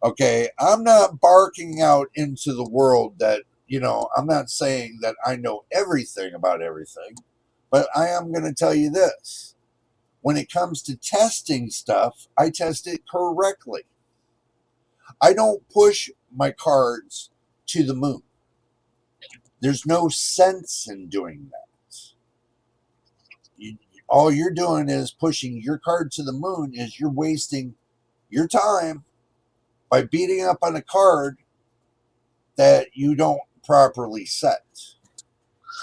Okay, I'm not barking out into the world that, I'm not saying that I know everything about everything, but I am going to tell you this. When it comes to testing stuff, I test it correctly. I don't push my cards to the moon. There's no sense in doing that. All you're doing is pushing your card to the moon is you're wasting your time by beating up on a card that you don't properly set.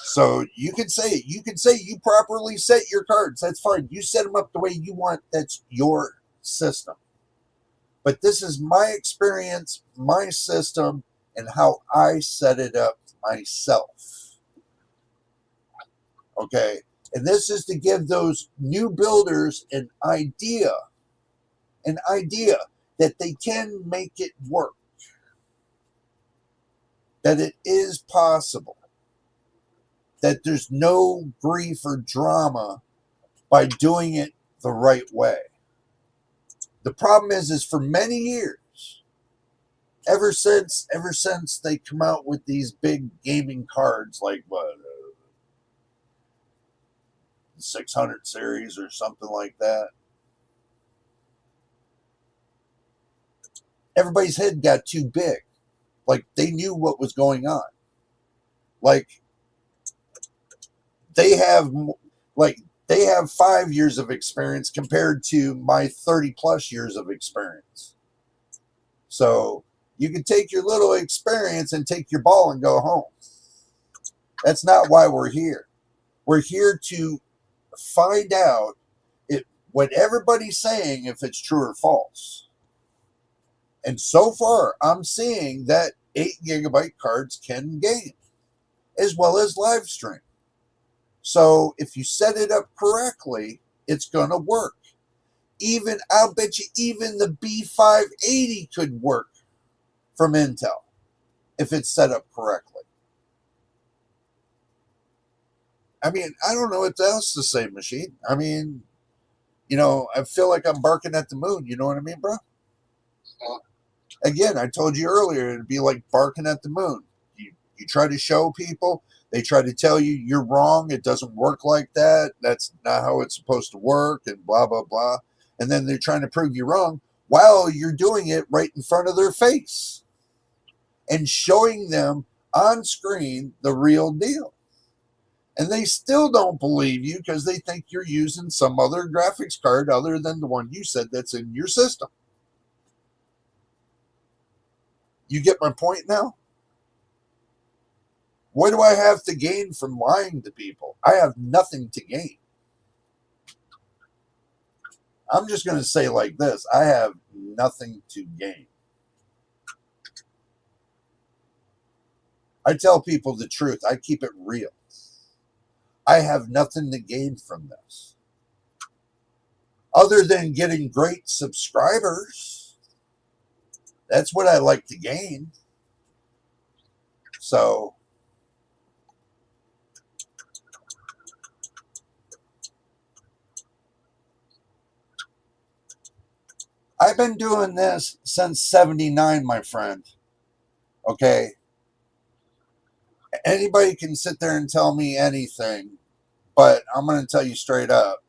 So you can say you properly set your cards. That's fine. You set them up the way you want. That's your system. But this is my experience, my system, and how I set it up myself. Okay? And this is to give those new builders an idea that they can make it work. That it is possible. That there's no grief or drama by doing it the right way. The problem is for many years, ever since they come out with these big gaming cards like what, 600 series or something like that, everybody's head got too big. Like they knew what was going on. Like they have 5 years of experience compared to my 30 plus years of experience. So you can take your little experience and take your ball and go home. That's not why we're here. We're here to find out what everybody's saying, if it's true or false. And so far, I'm seeing that 8 gigabyte cards can game as well as live stream. So if you set it up correctly, it's going to work. I'll bet you even the B580 could work from Intel if it's set up correctly. I mean, I don't know what else to say, machine. I mean, I feel like I'm barking at the moon. You know what I mean, bro? Again, I told you earlier, it'd be like barking at the moon. You try to show people, they try to tell you you're wrong. It doesn't work like that. That's not how it's supposed to work and blah, blah, blah. And then they're trying to prove you wrong while you're doing it right in front of their face and showing them on screen the real deal. And they still don't believe you because they think you're using some other graphics card other than the one you said that's in your system. You get my point now? What do I have to gain from lying to people? I have nothing to gain. I'm just going to say like this. I have nothing to gain. I tell people the truth. I keep it real. I have nothing to gain from this. other than getting great subscribers. That's what I like to gain. So I've been doing this since 79, my friend. Okay? Anybody can sit there and tell me anything, but I'm going to tell you straight up.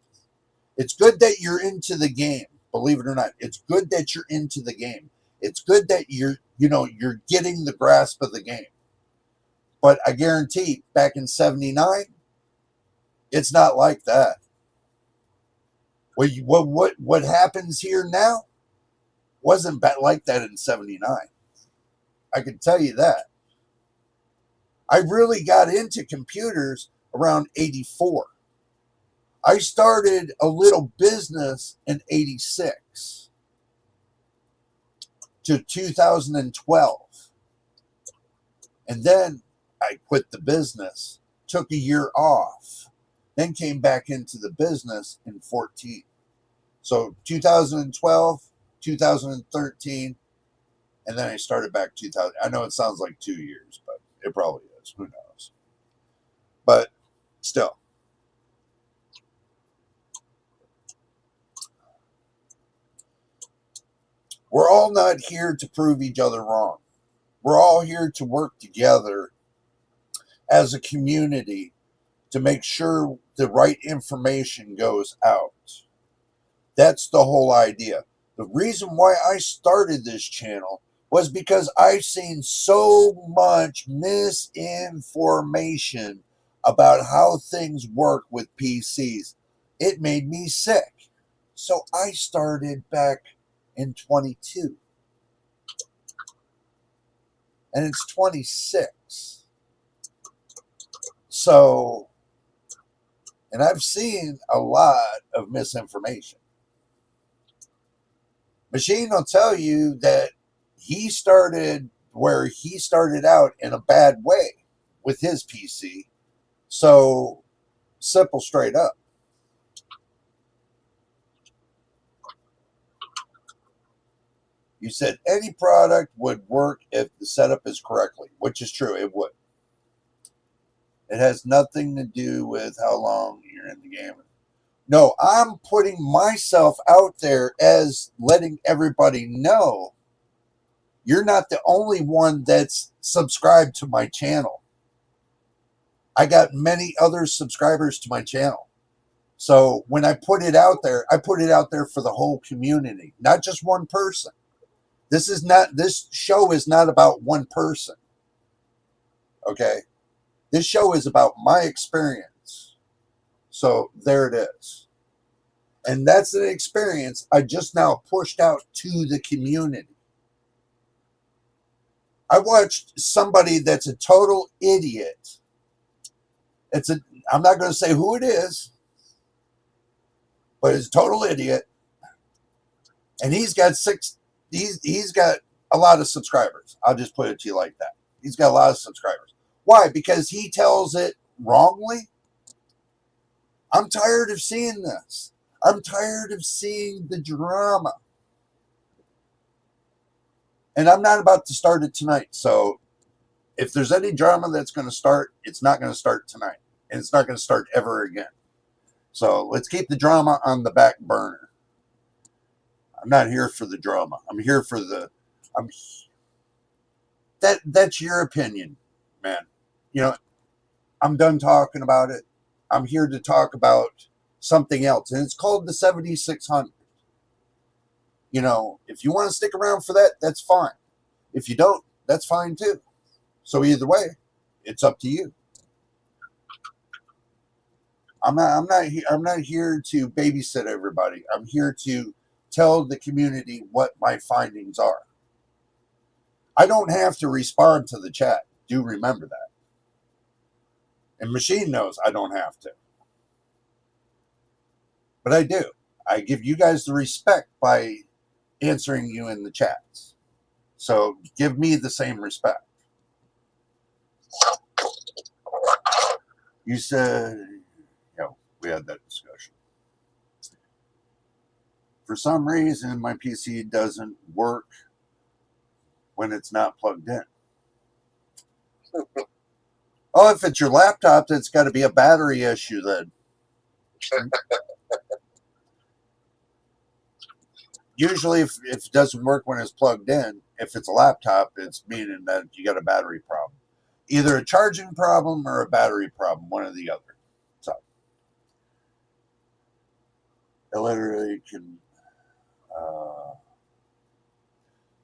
It's good that you're into the game, believe it or not. It's good that you're into the game. It's good that you're getting the grasp of the game. But I guarantee back in 79, it's not like that. What happens here now wasn't like that in 79. I can tell you that. I really got into computers around 84. I started a little business in 86 to 2012. And then I quit the business, took a year off, then came back into the business in 14. So 2012, 2013, and then I started back 2000. I know it sounds like 2 years, but it probably is. Who knows? But still. We're all not here to prove each other wrong. We're all here to work together as a community to make sure the right information goes out. That's the whole idea. The reason why I started this channel was because I've seen so much misinformation about how things work with PCs. It made me sick. So I started back in 22. And it's 26. So, and I've seen a lot of misinformation. Machine will tell you that he started where he started out in a bad way with his PC. So, simple, straight up. You said any product would work if the setup is correctly, which is true, it would. It has nothing to do with how long you're in the game. No, I'm putting myself out there as letting everybody know you're not the only one that's subscribed to my channel. I got many other subscribers to my channel. So when I put it out there, I put it out there for the whole community, not just one person. This show is not about one person. Okay? This show is about my experience. So there it is. And that's an experience I just now pushed out to the community. I watched somebody that's a total idiot. I'm not going to say who it is, but it's a total idiot. And he's got a lot of subscribers. I'll just put it to you like that. He's got a lot of subscribers. Why? Because he tells it wrongly. I'm tired of seeing this. I'm tired of seeing the drama. And I'm not about to start it tonight. So if there's any drama that's going to start, it's not going to start tonight. And it's not going to start ever again. So let's keep the drama on the back burner. I'm not here for the drama. I'm here for that's your opinion, man. You know, I'm done talking about it. I'm here to talk about something else. And it's called the 7600. You know, if you want to stick around for that, that's fine. If you don't, that's fine too. So either way, it's up to you. I'm not here to babysit everybody. I'm here to tell the community what my findings are. I don't have to respond to the chat. Do remember that. And Machine knows I don't have to. But I do. I give you guys the respect by answering you in the chats. So give me the same respect. You said, we had that discussion. For some reason, my PC doesn't work when it's not plugged in. Oh, if it's your laptop, that's got to be a battery issue then. Usually, if it doesn't work when it's plugged in, if it's a laptop, it's meaning that you got a battery problem. Either a charging problem or a battery problem, one or the other. So, I literally can...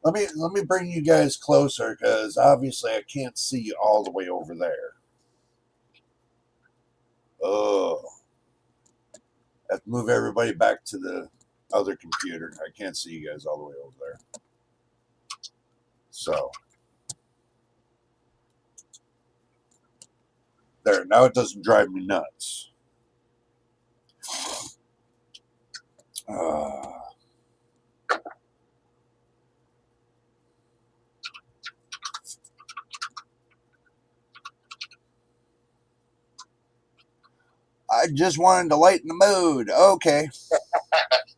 Let me bring you guys closer, because obviously I can't see you all the way over there. Oh. I have to move everybody back to the other computer. I can't see you guys all the way over there. So. There. Now it doesn't drive me nuts. I just wanted to lighten the mood. Okay.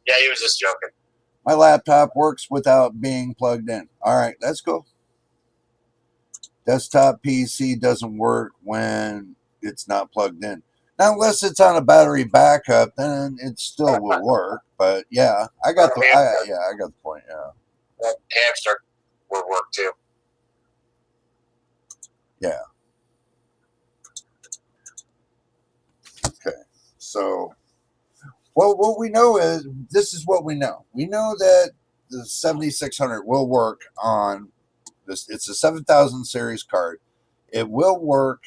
Yeah, he was just joking. My laptop works without being plugged in. All right, that's cool. Desktop PC doesn't work when it's not plugged in. Now, unless it's on a battery backup, then it still will work. But yeah, I got the I got the point. Yeah. Well, hamster would work too. Yeah. Okay. So, well, what we know is, this is what we know. We know that the 7600 will work on this. It's a 7000 series card. It will work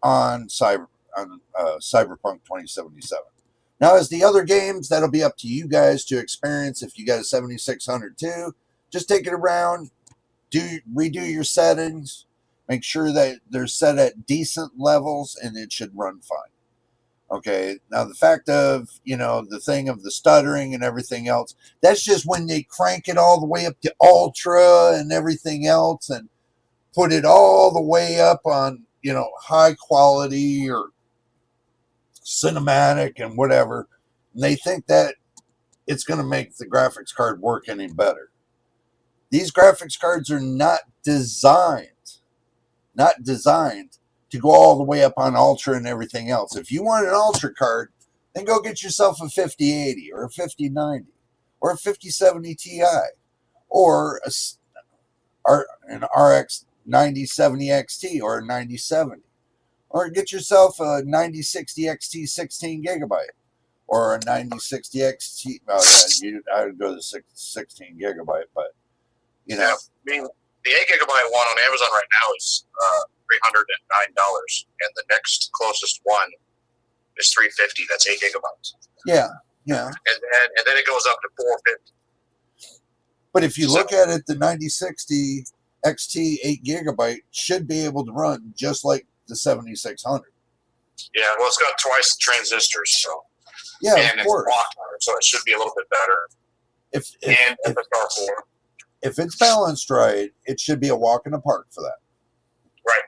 on Cyberpunk 2077. Now, as the other games, that'll be up to you guys to experience. If you got a 7600 too, just take it around, redo your settings, make sure that they're set at decent levels, and it should run fine. Okay, now the fact of, the thing of the stuttering and everything else, that's just when they crank it all the way up to ultra and everything else and put it all the way up on, high quality or cinematic and whatever. And they think that it's going to make the graphics card work any better. These graphics cards are not designed to go all the way up on ultra and everything else. If you want an ultra card, then go get yourself a 5080 or a 5090 or a 5070 Ti or an RX 9070 XT or a 9070, or get yourself a 9060 XT 16 gigabyte or a 9060 XT. Well, yeah, I would go to 16 gigabyte, but Yeah, I mean, the 8 gigabyte one on Amazon right now is $309, and the next closest one is $350. That's 8 gigabytes. Yeah. And then it goes up to $450. But if you look at it, the 9060 XT 8 gigabyte should be able to run just like the 7600. Yeah, well, it's got twice the transistors, so yeah, and of course. It's block, so it should be a little bit better. If it's balanced right, it should be a walk in the park for that. Right.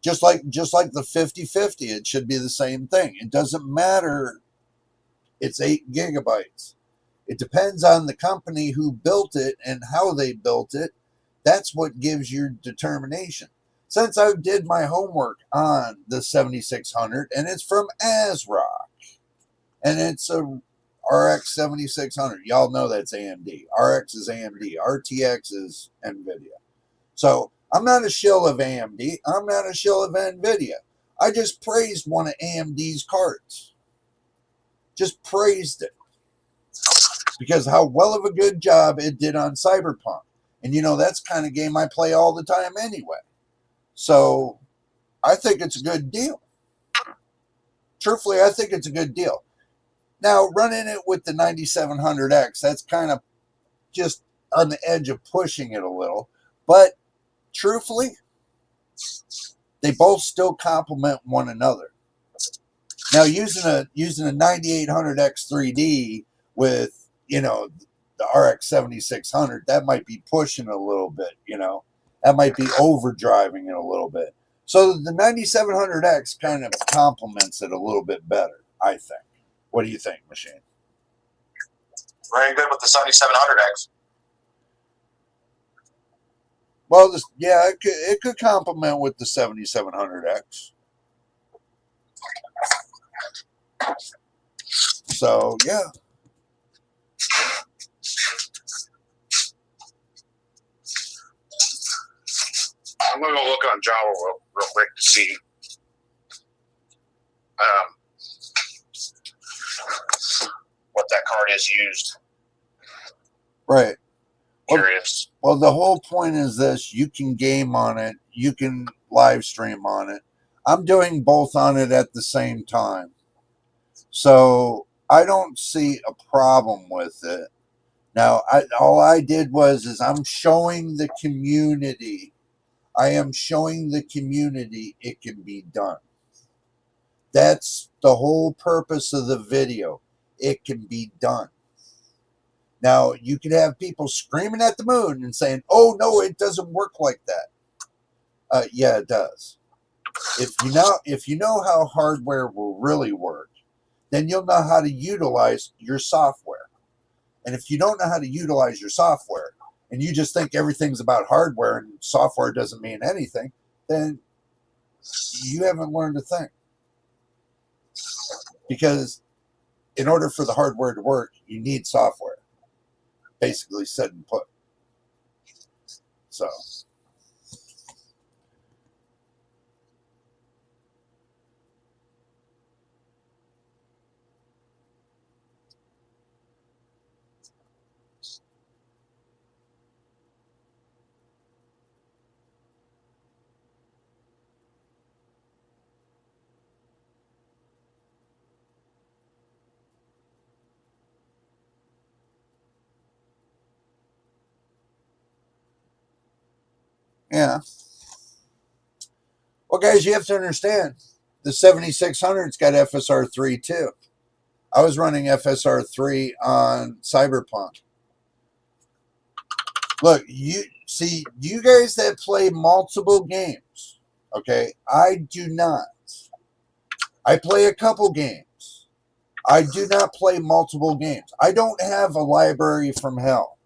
Just like the 5050, it should be the same thing. It doesn't matter. It's 8 gigabytes. It depends on the company who built it and how they built it. That's what gives your determination. Since I did my homework on the 7600, and it's from ASRock, and it's a RX 7600. Y'all know that's AMD. RX is AMD. RTX is NVIDIA. So I'm not a shill of AMD. I'm not a shill of NVIDIA. I just praised one of AMD's cards. Just praised it. Because how well of a good job it did on Cyberpunk. And that's the kind of game I play all the time anyway. So I think it's a good deal. Truthfully, I think it's a good deal. Now, running it with the 9700X, that's kind of just on the edge of pushing it a little. But truthfully, they both still complement one another. Now, using a 9800X 3D with, the RX 7600, that might be pushing a little bit, that might be overdriving it a little bit. So the 9700X kind of complements it a little bit better, I think. What do you think, Machine? Very good with the 7700X. Well, it could complement with the 7700X. So, yeah. I'm going to go look on Java real quick to see what that card is used. Right. Curious. Well, the whole point is this. You can game on it. You can live stream on it. I'm doing both on it at the same time. So I don't see a problem with it. Now, all I did is I'm showing the community. I am showing the community it can be done. That's the whole purpose of the video. It can be done. Now, you can have people screaming at the moon and saying, oh, no, it doesn't work like that. Yeah, it does. If you know how hardware will really work, then you'll know how to utilize your software. And if you don't know how to utilize your software, and you just think everything's about hardware and software doesn't mean anything, then you haven't learned a thing. Because in order for the hardware to work, you need software. Basically set and put. So. Yeah. Well, guys, you have to understand the 7600's got FSR3 too. I was running FSR3 on Cyberpunk. Look, you guys that play multiple games, okay? I do not. I play a couple games. I do not play multiple games. I don't have a library from hell,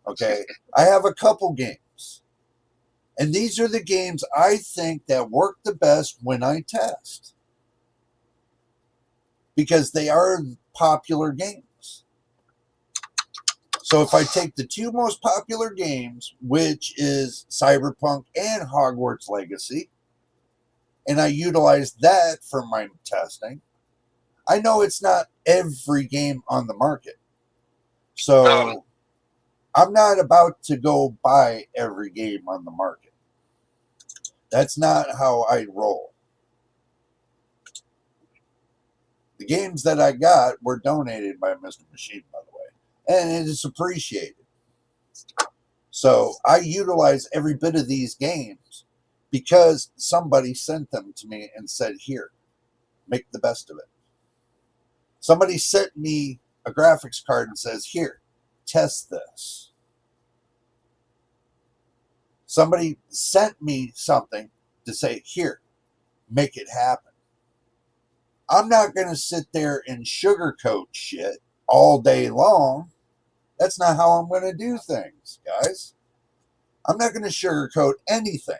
okay? I have a couple games. And these are the games I think that work the best when I test. Because they are popular games. So if I take the two most popular games, which is Cyberpunk and Hogwarts Legacy, and I utilize that for my testing, I know it's not every game on the market. So I'm not about to go buy every game on the market. That's not how I roll. The games that I got were donated by Mr. Machine, by the way, and it is appreciated. So I utilize every bit of these games because somebody sent them to me and said, here, make the best of it. Somebody sent me a graphics card and says, here, test this. Somebody sent me something to say, here, make it happen. I'm not going to sit there and sugarcoat shit all day long. That's not how I'm going to do things, guys. I'm not going to sugarcoat anything.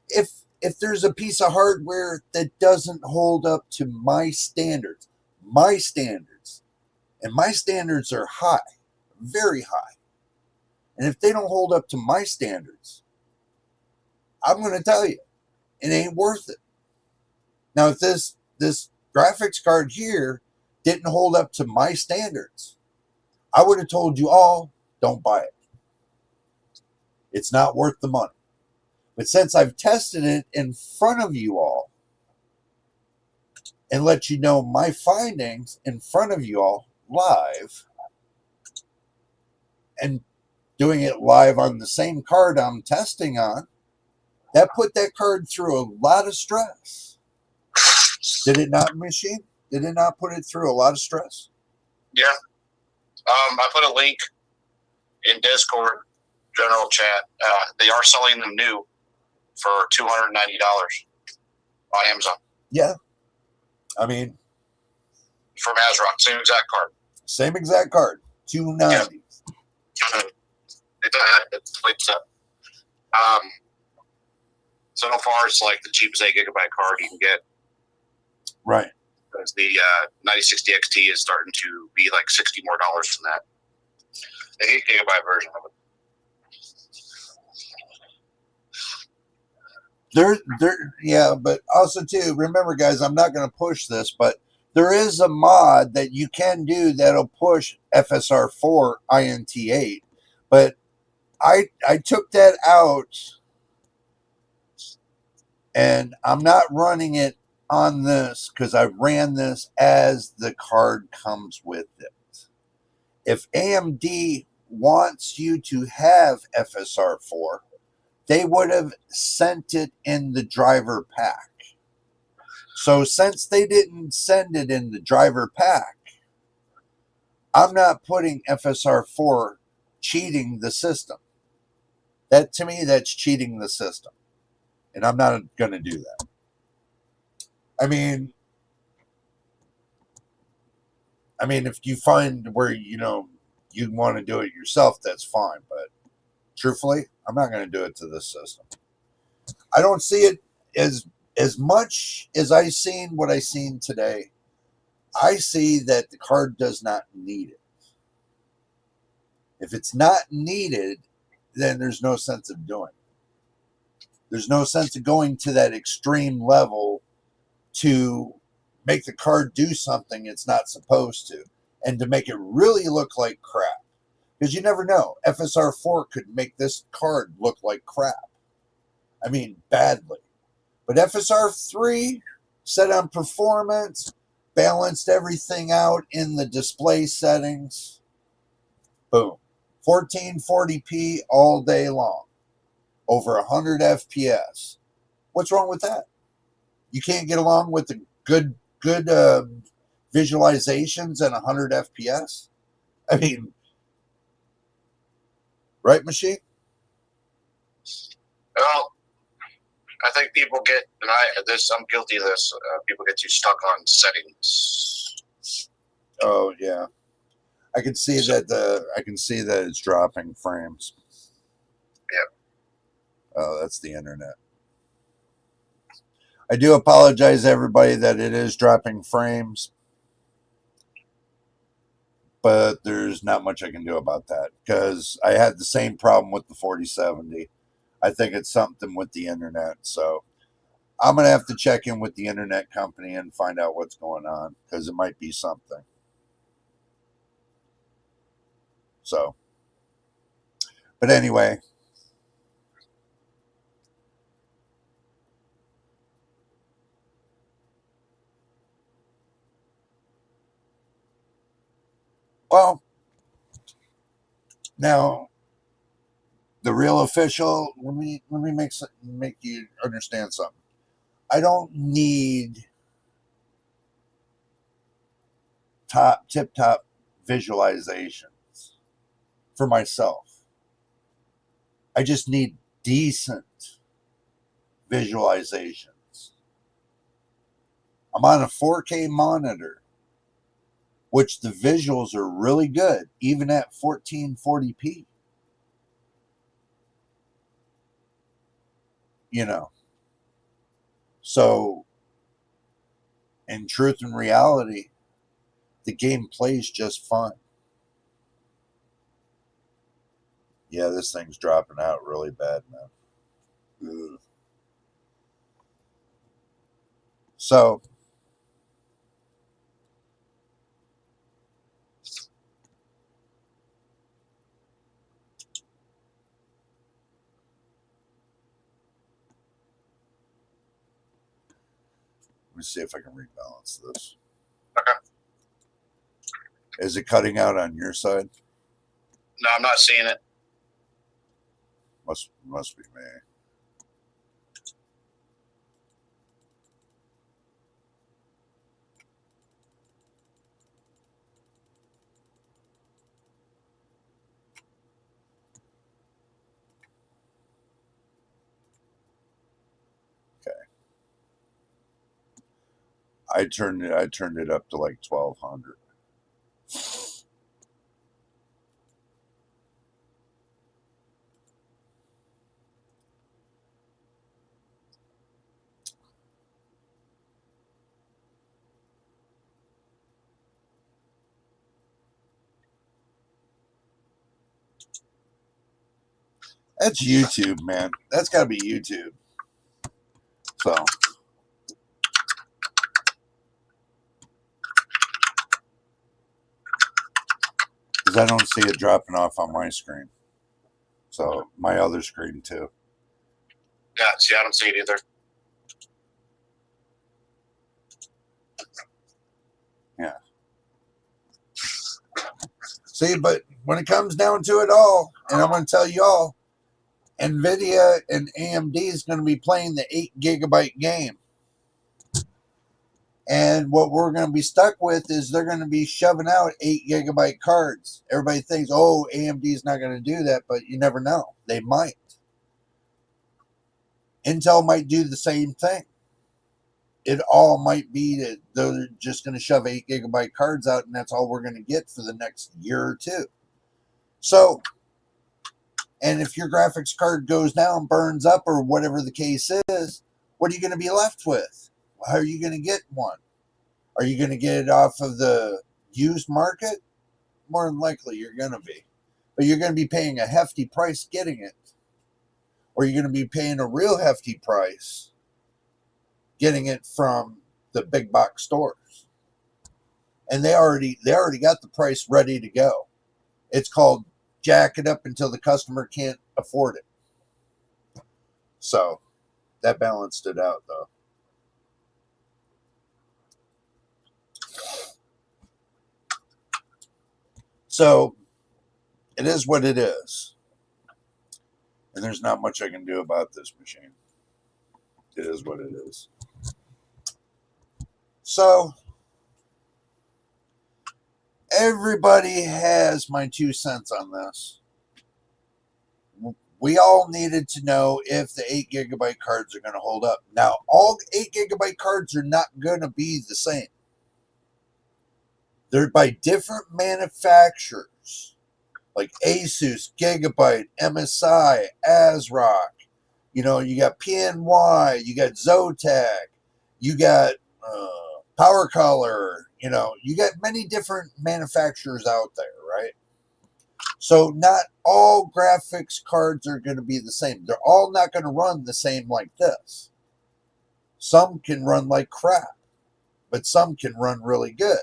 If there's a piece of hardware that doesn't hold up to my standards, and my standards are high, very high, and if they don't hold up to my standards, I'm going to tell you, it ain't worth it. Now, if this graphics card here didn't hold up to my standards, I would have told you all, don't buy it. It's not worth the money. But since I've tested it in front of you all and let you know my findings in front of you all live, and doing it live on the same card I'm testing on, that put that card through a lot of stress. Did it not, Machine? Did it not put it through a lot of stress? Yeah. I put a link in Discord general chat. They are selling them new for $290 on Amazon. Yeah. I mean, from ASRock, same exact card. Same exact card. $290. It's so far it's like the cheapest 8 GB card you can get. Right. Because the 9060 XT is starting to be like $60 more from that. The 8 GB version of it. Yeah, but also too, remember guys, I'm not going to push this, but there is a mod that you can do that'll push FSR4 INT8, but I took that out and I'm not running it on this because I ran this as the card comes with it. If AMD wants you to have FSR4, they would have sent it in the driver pack. So since they didn't send it in the driver pack, I'm not putting FSR4 cheating the system. That to me, that's cheating the system. And I'm not going to do that. I mean, if you find where, you want to do it yourself, that's fine. But truthfully, I'm not going to do it to this system. I don't see it as much as I seen what I seen today. I see that the card does not need it. If it's not needed, then there's no sense of doing it. There's no sense of going to that extreme level to make the card do something it's not supposed to and to make it really look like crap. Because you never know. FSR4 could make this card look like crap. I mean, badly. But FSR3, set on performance, balanced everything out in the display settings. Boom. 1440p all day long. Over 100 FPS. What's wrong with that? You can't get along with the good visualizations at 100 FPS? I mean, right, Machine? Well, I think people get, and I'm guilty of this. People get too stuck on settings. Oh yeah, I can see that it's dropping frames. Yep. Oh, that's the internet. I do apologize, everybody, that it is dropping frames, but there's not much I can do about that because I had the same problem with the 4070. I think it's something with the internet, so I'm going to have to check in with the internet company and find out what's going on because it might be something. So, but anyway. Well, now the real official. Let me make you understand something. I don't need tip top visualizations for myself. I just need decent visualizations. I'm on a 4K monitor, which the visuals are really good, even at 1440p. So in truth and reality, the game plays just fine. Yeah, this thing's dropping out really bad, man. Ugh. So, let me see if I can rebalance this. Okay. Is it cutting out on your side? No, I'm not seeing it. Must be me. Okay. I turned it up to like 1200. That's YouTube, man. That's got to be YouTube. So. Because I don't see it dropping off on my screen. So, my other screen, too. Yeah, see, I don't see it either. Yeah. See, but when it comes down to it all, and I'm going to tell you all, NVIDIA and AMD is going to be playing the 8 gigabyte game. And what we're going to be stuck with is they're going to be shoving out 8 gigabyte cards. Everybody thinks, oh, AMD is not going to do that, but you never know. They might. Intel might do the same thing. It all might be that they're just going to shove 8 gigabyte cards out, and that's all we're going to get for the next year or two. So, and if your graphics card goes down, burns up, or whatever the case is, what are you going to be left with? How are you going to get one? Are you going to get it off of the used market? More than likely, you're going to be. But you're going to be paying a hefty price getting it. Or you're going to be paying a real hefty price getting it from the big box stores. And they already got the price ready to go. It's called jack it up until the customer can't afford it. So that balanced it out, though. So it is what it is. And there's not much I can do about this machine. It is what it is. So everybody has my 2 cents on this. We all needed to know if the 8 gigabyte cards are going to hold up. Now, all 8 gigabyte cards are not going to be the same. They're by different manufacturers, like Asus, Gigabyte, MSI, ASRock. You know, you got PNY, you got Zotac, you got Power Color. You know, you got many different manufacturers out there, right? So not all graphics cards are going to be the same. They're all not going to run the same like this. Some can run like crap, but some can run really good.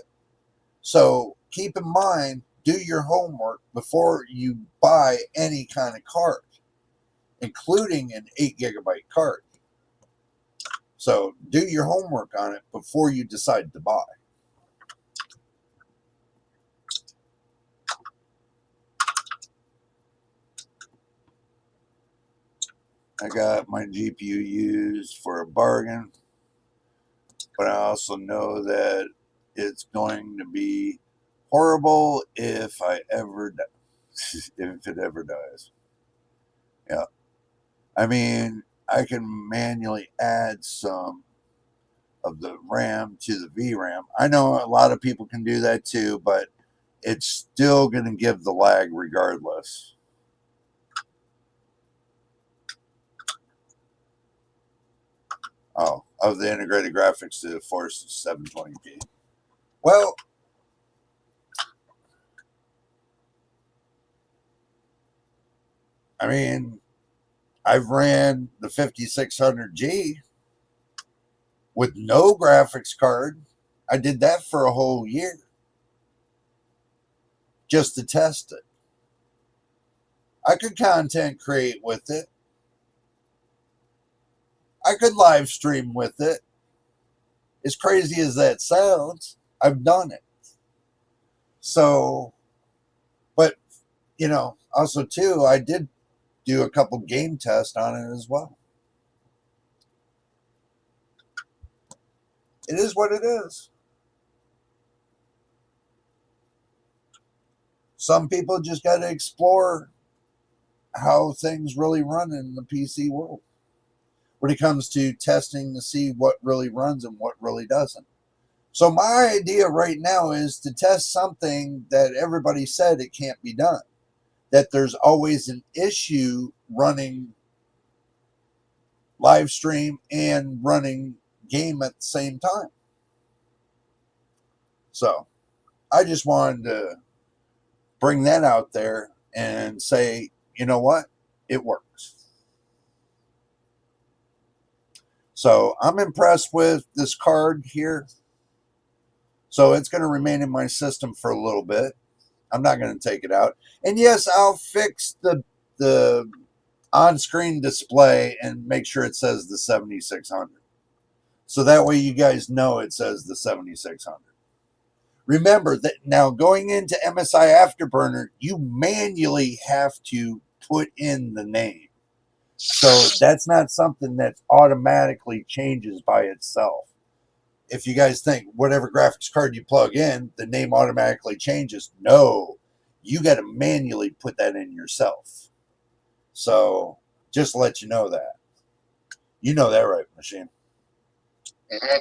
So keep in mind, do your homework before you buy any kind of card, including an 8 gigabyte card. So do your homework on it before you decide to buy. I got my GPU used for a bargain, but I also know that it's going to be horrible if I ever if it ever dies. Yeah. I mean, I can manually add some of the RAM to the VRAM. I know a lot of people can do that too, but it's still going to give the lag regardless. Oh, of the integrated graphics to force 720p. Well, I mean, I've ran the 5600G with no graphics card. I did that for a whole year just to test it. I could content create with it. I could live stream with it. As crazy as that sounds, I've done it. So, but, you know, also too, I did do a couple game tests on it as well. It is what it is. Some people just got to explore how things really run in the PC world when it comes to testing to see what really runs and what really doesn't. So my idea right now is to test something that everybody said it can't be done, that there's always an issue running live stream and running game at the same time. So I just wanted to bring that out there and say, you know what? it works. So I'm impressed with this card here. So it's going to remain in my system for a little bit. I'm not going to take it out. And yes, I'll fix the on-screen display and make sure it says the 7600. So that way you guys know it says the 7600. Remember that now going into MSI Afterburner, you manually have to put in the name. So that's not something that automatically changes by itself. If you guys think whatever graphics card you plug in, the name automatically changes. No, you got to manually put that in yourself. So just to let you know that. You know that, right, Machine? Mm-hmm.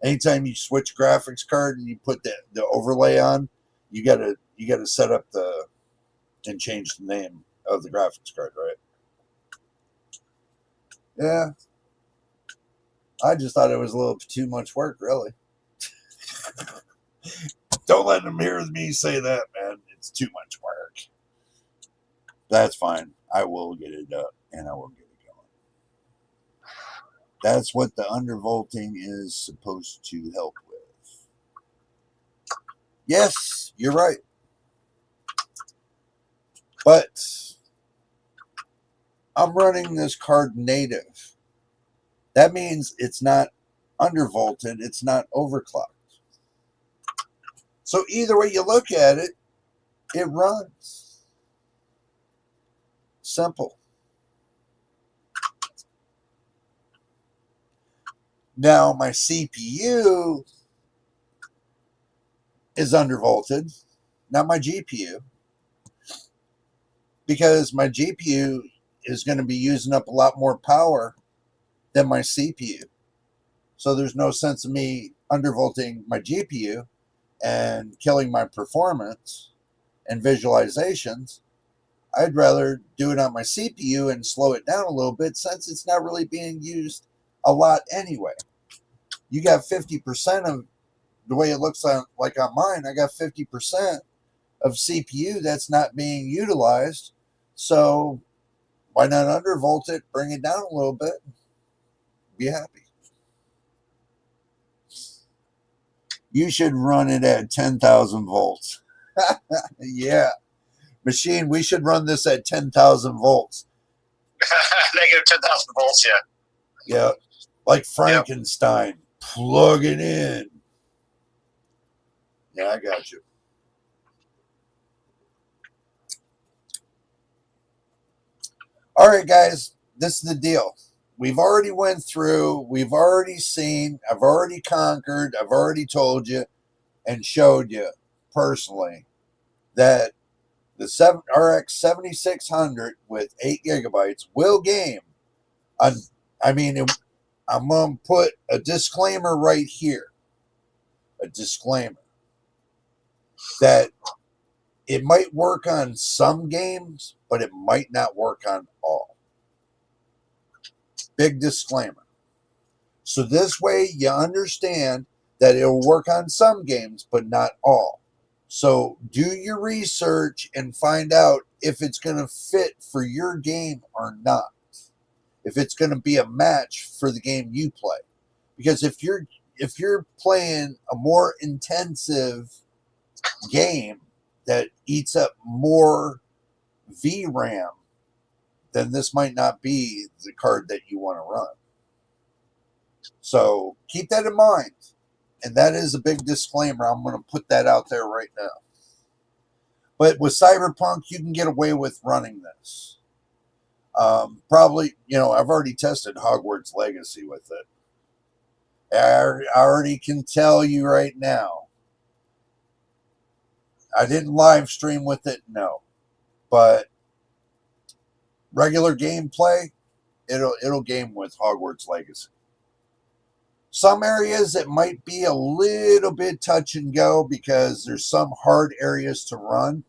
Anytime you switch graphics card and you put the overlay on, you gotta set up and change the name of the graphics card, right? Yeah. I just thought it was a little too much work, really. Don't let them hear me say that, man. It's too much work. That's fine. I will get it up and I will get it going. That's what the undervolting is supposed to help with. Yes, you're right. But I'm running this card native. That means it's not undervolted, it's not overclocked. So either way you look at it, it runs. Simple. Now my CPU is undervolted, not my GPU, because my GPU is going to be using up a lot more power than my CPU. So there's no sense of me undervolting my GPU and killing my performance and visualizations. I'd rather do it on my CPU and slow it down a little bit since it's not really being used a lot anyway. You got 50% of the way it looks like on mine. I got 50% of CPU that's not being utilized. So why not undervolt it, bring it down a little bit, be happy. You should run it at 10,000 volts. Yeah. Machine, we should run this at 10,000 volts. Negative 10,000 volts, yeah. Yeah. Like Frankenstein. Yep. Plug it in. Yeah, I got you. All right, guys. This is the deal. We've already went through. We've already seen. I've already conquered. I've already told you and showed you personally that the RX 7600 with 8 gigabytes will game. I'm going to put a disclaimer right here. A disclaimer that it might work on some games, but it might not work on all. Big disclaimer. So this way you understand that it will work on some games, but not all. So do your research and find out if it's going to fit for your game or not. If it's going to be a match for the game you play. Because if you're playing a more intensive game that eats up more VRAM, then this might not be the card that you want to run. So keep that in mind. And that is a big disclaimer. I'm going to put that out there right now. But with Cyberpunk, you can get away with running this. Probably, I've already tested Hogwarts Legacy with it. I already can tell you right now. I didn't live stream with it, no. But regular gameplay, it'll game with Hogwarts Legacy. Some areas it might be a little bit touch and go because there's some hard areas to run.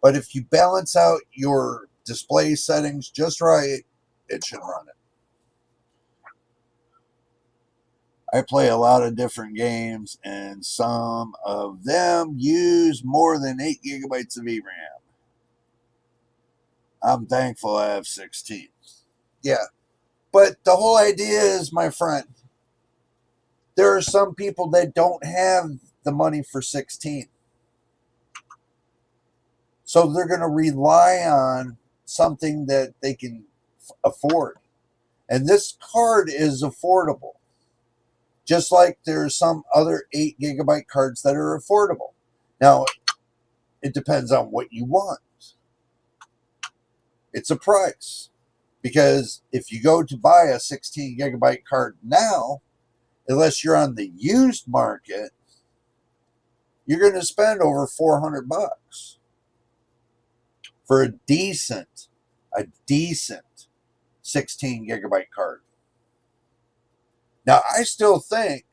But if you balance out your display settings just right, it should run it. I play a lot of different games, and some of them use more than 8 gigabytes of VRAM. I'm thankful I have 16. Yeah. But the whole idea is, my friend, there are some people that don't have the money for 16. So they're going to rely on something that they can afford. And this card is affordable. Just like there's some other 8 gigabyte cards that are affordable. Now, it depends on what you want. It's a price. Because if you go to buy a 16 gigabyte card now, unless you're on the used market, you're going to spend over $400 for a decent 16 gigabyte card. Now, I still think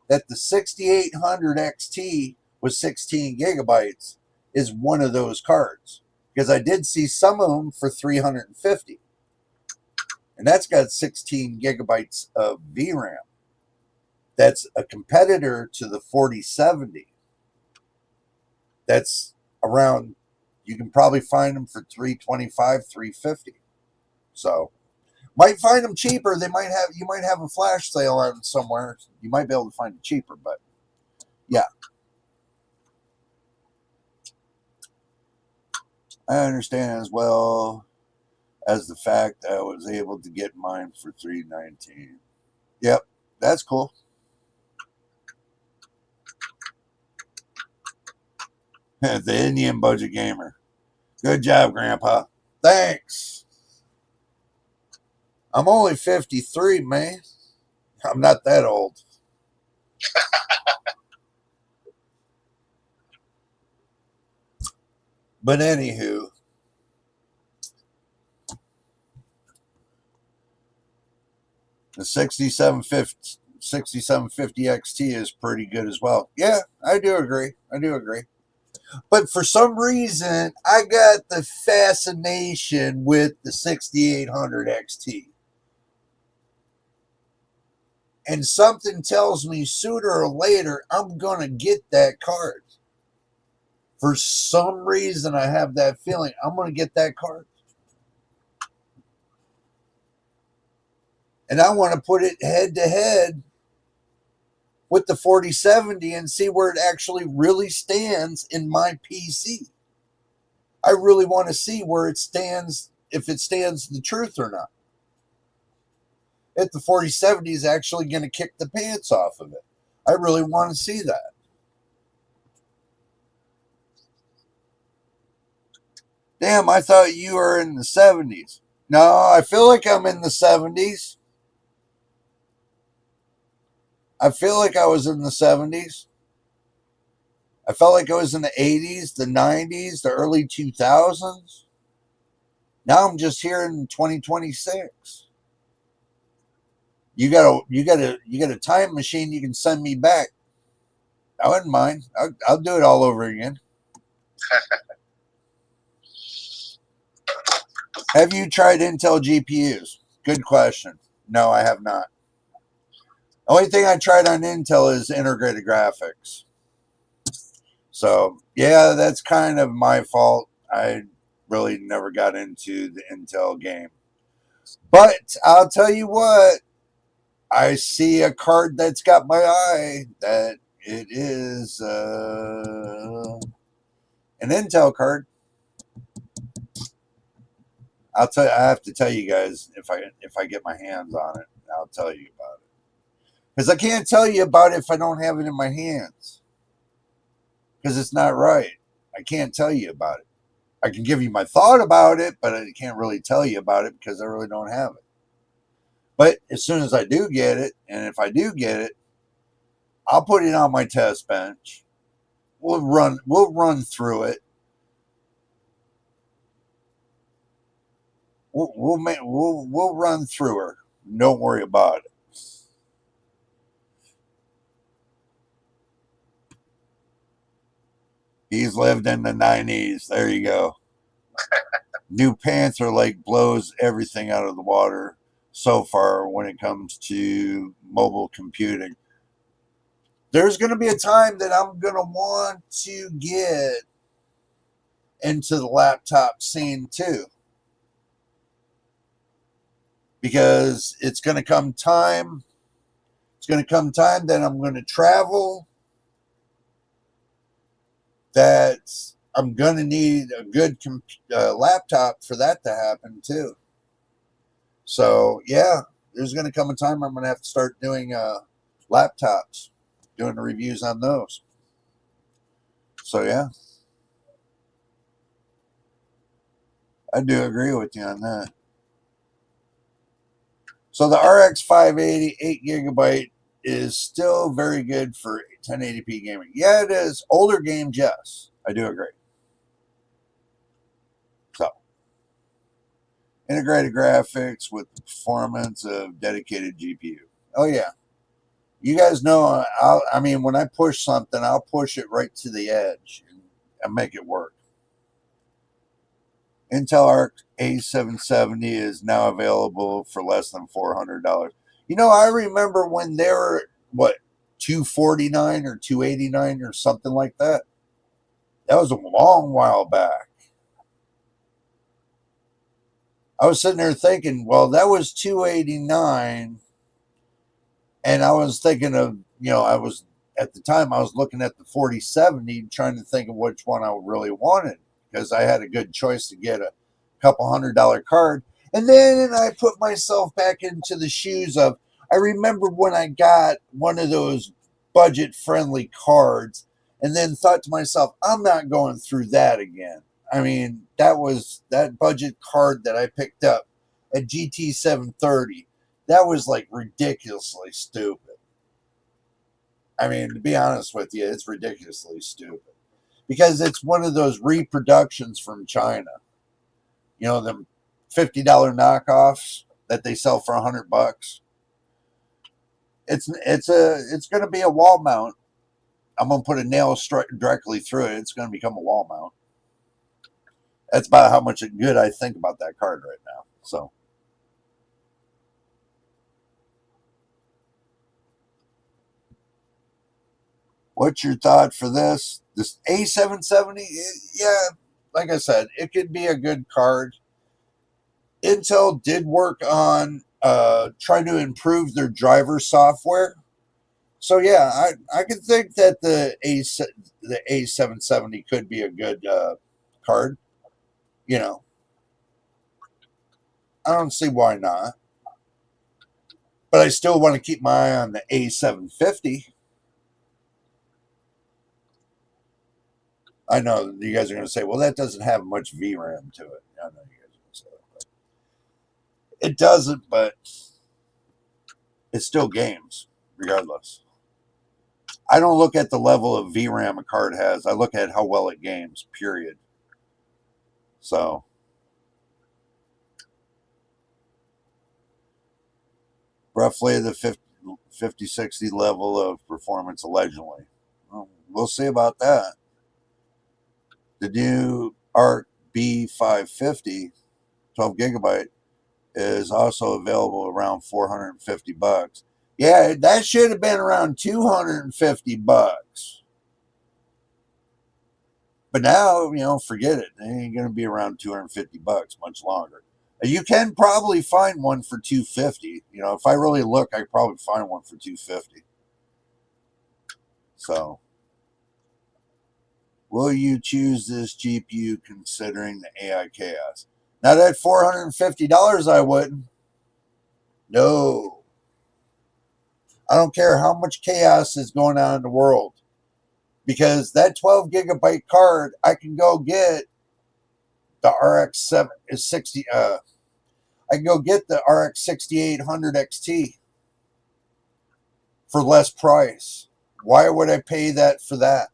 that the 6800 XT with 16 gigabytes is one of those cards, because I did see some of them for 350, and that's got 16 gigabytes of VRAM. That's a competitor to the 4070. That's around, you can probably find them for 325, 350. So might find them cheaper. You might have a flash sale on somewhere. You might be able to find it cheaper, but yeah. I understand as well as the fact I was able to get mine for $319. Yep, that's cool. The Indian Budget Gamer. Good job, Grandpa. Thanks. I'm only 53, man. I'm not that old. But anywho, the 6750 XT is pretty good as well. Yeah, I do agree. But for some reason, I got the fascination with the 6800 XT. And something tells me sooner or later I'm going to get that card. For some reason, I have that feeling I'm going to get that card. And I want to put it head to head with the 4070 and see where it actually really stands in my PC. I really want to see where it stands, if it stands the truth or not. If the 4070 is actually going to kick the pants off of it. I really want to see that. Damn, I thought you were in the 70s. No, I feel like I'm in the 70s. I feel like I was in the 70s. I felt like I was in the 80s, the 90s, the early 2000s. Now I'm just here in 2026. You got a time machine you can send me back. I wouldn't mind. I'll do it all over again. Have you tried Intel GPUs? Good question. No, I have not. The only thing I tried on Intel is integrated graphics. So, yeah, that's kind of my fault. I really never got into the Intel game. But I'll tell you what, I see a card that's got my eye that it is an Intel card. I have to tell you guys if I get my hands on it, I'll tell you about it. Because I can't tell you about it if I don't have it in my hands. Because it's not right. I can't tell you about it. I can give you my thought about it, but I can't really tell you about it because I really don't have it. But as soon as I do get it, and if I do get it, I'll put it on my test bench. We'll run through it. We'll run through her. Don't worry about it. He's lived in the 90s. There you go. New Panther Lake blows everything out of the water so far when it comes to mobile computing. There's going to be a time that I'm going to want to get into the laptop scene too. Because it's going to come time that I'm going to travel, that I'm going to need a good laptop for that to happen too. So yeah, there's going to come a time I'm going to have to start doing laptops, doing the reviews on those. So yeah, I do agree with you on that. So the RX 580 8GB is still very good for 1080p gaming. Yeah, it is. Older games, yes, I do agree. So integrated graphics with the performance of dedicated GPU. Oh yeah, you guys know. I mean, when I push something, I'll push it right to the edge and make it work. Intel Arc A770 is now available for less than $400. You know, I remember when they were what, $249 or $289 or something like that. That was a long while back. I was sitting there thinking, well, that was $289, and I was thinking of, I was at the time I was looking at the 4070, trying to think of which one I really wanted because I had a good choice to get a couple $100 card. And then I put myself back into the shoes of, I remember when I got one of those budget friendly cards and then thought to myself, I'm not going through that again. I mean, that budget card that I picked up at GT 730. That was like ridiculously stupid. I mean, to be honest with you, it's ridiculously stupid because it's one of those reproductions from China. You know, them $50 knockoffs that they sell for $100. It's going to be a wall mount. I'm going to put a nail directly through it. It's going to become a wall mount. That's about how much good I think about that card right now. So. What's your thought for this? This A770, yeah, like I said, it could be a good card. Intel did work on trying to improve their driver software. So yeah, I can think that the A770 could be a good card. You know, I don't see why not. But I still want to keep my eye on the A750. I know you guys are going to say, well, that doesn't have much VRAM to it. I know you guys are going to say that. It doesn't, but it's still games, regardless. I don't look at the level of VRAM a card has. I look at how well it games, period. So, roughly the 5060 level of performance, allegedly. Well, we'll see about that. The new ARC B550, 12 gigabyte, is also available around $450. Yeah, that should have been around $250. But now, forget it. It ain't going to be around $250 much longer. You can probably find one for $250. If I really look, I could probably find one for $250. So, will you choose this GPU considering the AI chaos? Now, that $450, I wouldn't. No. I don't care how much chaos is going on in the world. Because that 12 gigabyte card, I can go get the RX 60. I can go get the RX 6800 XT for less price. Why would I pay that for that?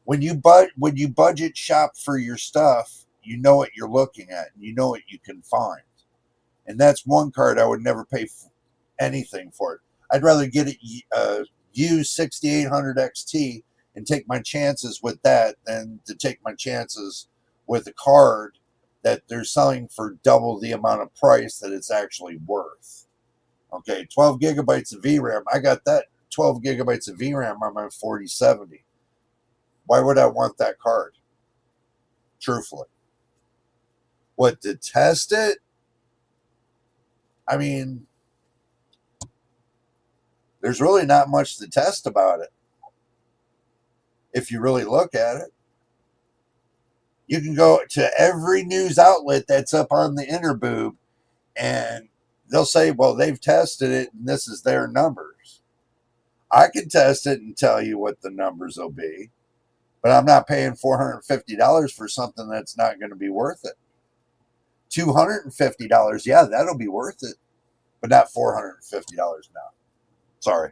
When you budget shop for your stuff, you know what you're looking at, and you know what you can find. And that's one card I would never pay anything for it. I'd rather get it used 6800 XT and take my chances with that than to take my chances with a card that they're selling for double the amount of price that it's actually worth. Okay, 12 gigabytes of VRAM. I got that 12 gigabytes of VRAM on my 4070. Why would I want that card? Truthfully. What, to test it? I mean, there's really not much to test about it. If you really look at it, you can go to every news outlet that's up on the interboob and they'll say, well, they've tested it and this is their numbers. I can test it and tell you what the numbers will be, but I'm not paying $450 for something that's not going to be worth it. $250, yeah, that'll be worth it, but not $450 now. Sorry.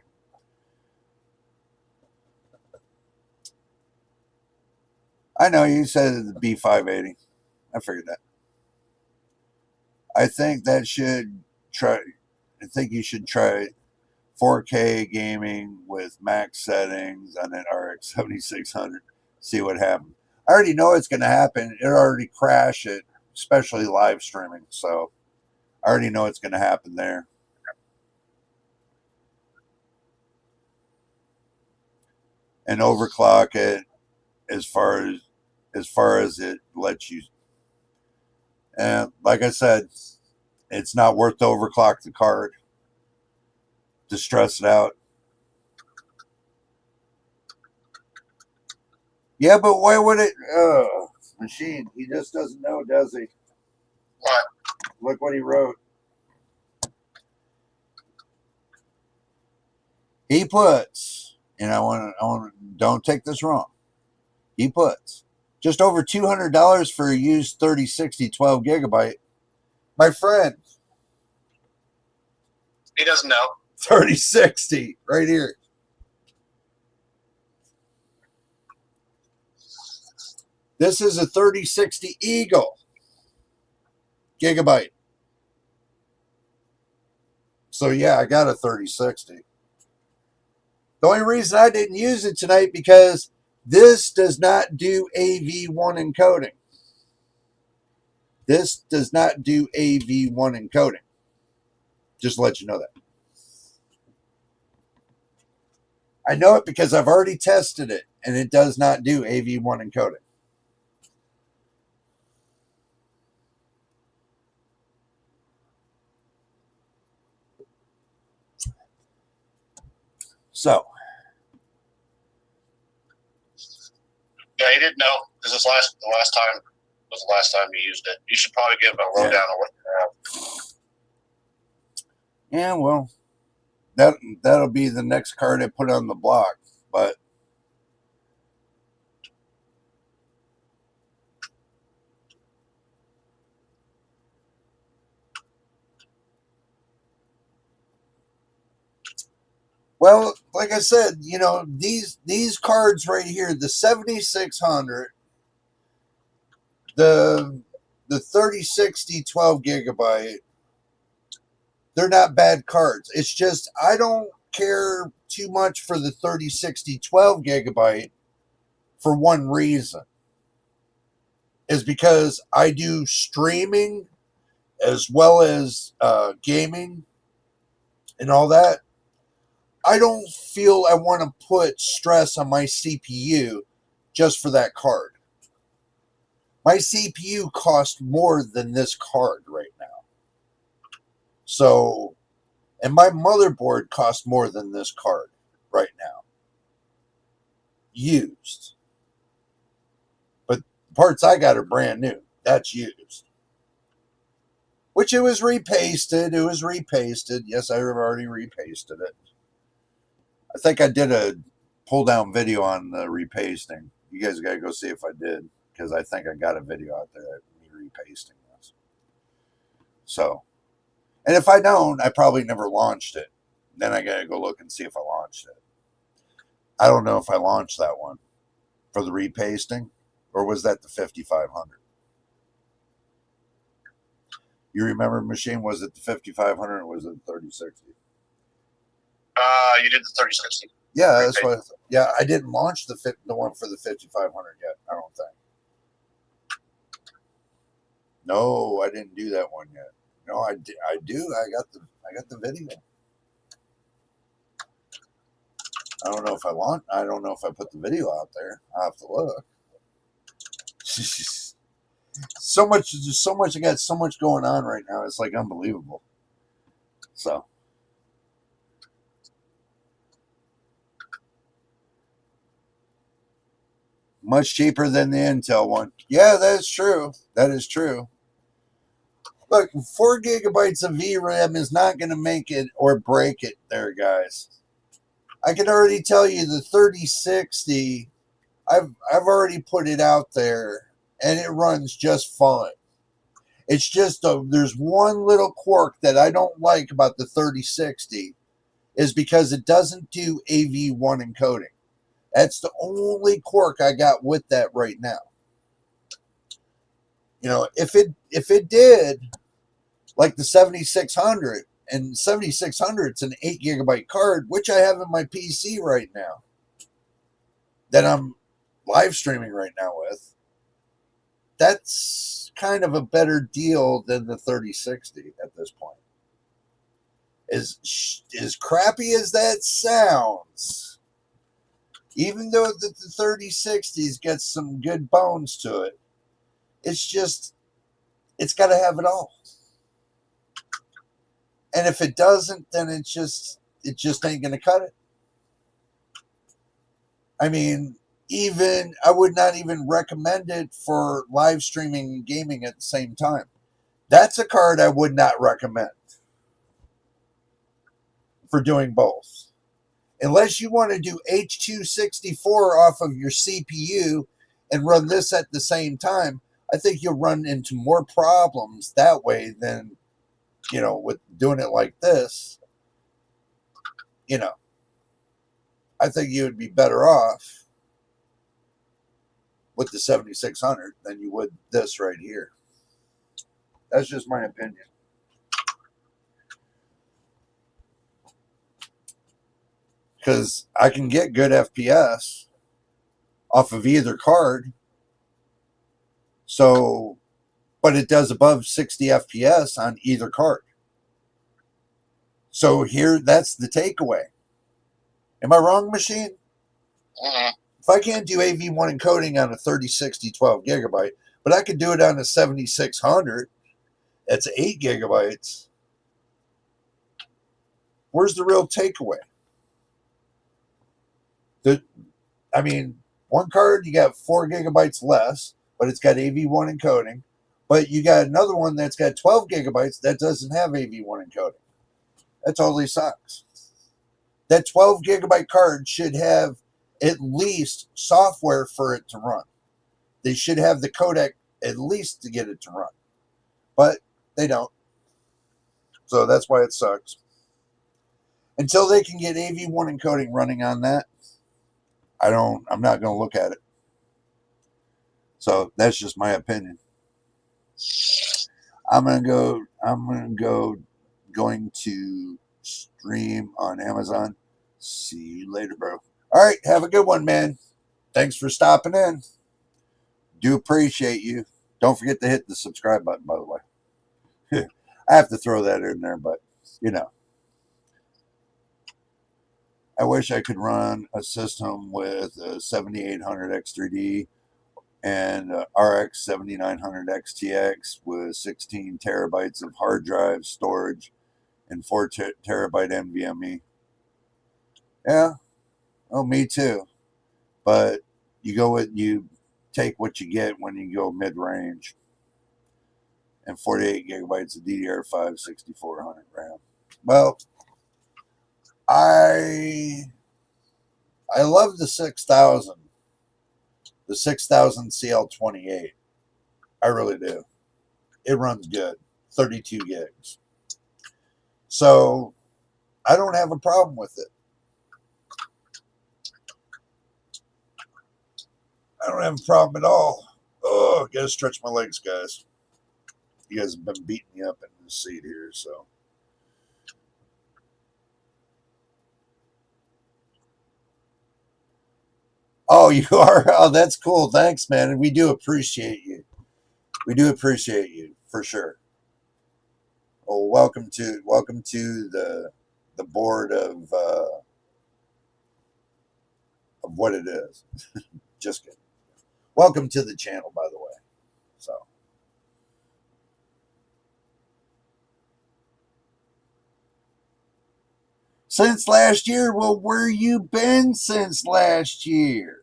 I know you said the B580. I figured that. I think you should try 4K gaming with max settings on an RX 7600. See what happens. I already know it's going to happen. It already crashed it, especially live streaming. So I already know it's going to happen there. And overclock it as far as it lets you. And like I said, it's not worth to overclock the card to stress it out. Yeah, but why would it? Machine. He just doesn't know, does he? What? Look what he wrote. He puts, and I want to, don't take this wrong. He puts just over $200 for a used 3060 12 gigabyte. My friend, He doesn't know. 3060 right here. This is a 3060 Eagle gigabyte. So yeah, I got a 3060. The only reason I didn't use it tonight because this does not do AV1 encoding. This does not do AV1 encoding. Just to let you know that. I know it because I've already tested it and it does not do AV1 encoding. So. Yeah, he didn't know. This is the last time you used it. You should probably give him a lowdown on what you have. Yeah, well, that'll be the next card I put on the block. But well, like I said, you know, these cards right here, the 7600, the 3060 12 gigabyte, they're not bad cards. It's just I don't care too much for the 3060 12 gigabyte for one reason. Is because I do streaming as well as gaming and all that. I don't feel I want to put stress on my CPU just for that card. My CPU costs more than this card right now. So, and my motherboard costs more than this card right now. Used. But the parts I got are brand new. That's used. Which it was repasted. It was repasted. Yes, I've already repasted it. I think I did a pull down video on the repasting. You guys got to go see if I did, because I think I got a video out there of me repasting this. So, and if I don't, I probably never launched it. Then I got to go look and see if I launched it. I don't know if I launched that one for the repasting, or was that the 5500? You remember, Machine? Was it the 5500 or was it the 3060? You did the 3060. Yeah, that's what. Yeah, I didn't launch the one for the 5500 yet. I don't think. No, I didn't do that one yet. No, I do. I got the video. I don't know if I don't know if I put the video out there. I'll have to look. So much, just so much. I got so much going on right now. It's like unbelievable. So. Much cheaper than the Intel one. Yeah, that is true. That is true. Look, 4 gigabytes of VRAM is not going to make it or break it there, guys. I can already tell you the 3060, I've already put it out there, and it runs just fine. It's just there's one little quirk that I don't like about the 3060 is because it doesn't do AV1 encoding. That's the only quirk I got with that right now. You know, if it did, like the 7600, and 7600 it's an 8 gigabyte card, which I have in my PC right now, that I'm live streaming right now with. That's kind of a better deal than the 3060 at this point. As crappy as that sounds, even though the 3060's got some good bones to it, it's just, it's got to have it all. And if it doesn't, then it just ain't going to cut it. I mean, I would not even recommend it for live streaming and gaming at the same time. That's a card I would not recommend for doing both. Unless you want to do H.264 off of your CPU and run this at the same time, I think you'll run into more problems that way than, you know, with doing it like this. You know, I think you would be better off with the 7600 than you would this right here. That's just my opinion. Because I can get good FPS off of either card. So, but it does above 60 FPS on either card. So here, that's the takeaway. Am I wrong, machine? If I can't do AV1 encoding on a 3060 12 gigabyte, but I could do it on a 7600, that's 8 gigabytes. Where's the real takeaway? I mean, one card, you got 4 gigabytes less, but it's got AV1 encoding. But you got another one that's got 12 gigabytes that doesn't have AV1 encoding. That totally sucks. That 12 gigabyte card should have at least software for it to run. They should have the codec at least to get it to run. But they don't. So that's why it sucks. Until they can get AV1 encoding running on that, I'm not going to look at it. So that's just my opinion. I'm going to stream on Amazon. See you later, bro. All right, have a good one, man. Thanks for stopping in. Do appreciate you. Don't forget to hit the subscribe button, by the way. I have to throw that in there, but you know. I wish I could run a system with a 7800 X3D and RX 7900 XTX with 16 terabytes of hard drive storage and 4 terabyte NVMe. Yeah, oh, me too. But you take what you get when you go mid-range. And 48 gigabytes of DDR5 6400 RAM. Well, I love the 6000. The 6000 CL28. I really do. It runs good. 32 gigs. So I don't have a problem with it. I don't have a problem at all. Oh, gotta stretch my legs, guys. You guys have been beating me up in the seat here, so. Oh, you are? Oh, that's cool. Thanks, man. And we do appreciate you. We do appreciate you, for sure. Well, welcome to the board of what it is. Just kidding. Welcome to the channel, by the way. So. Since last year? Well, where you been since last year?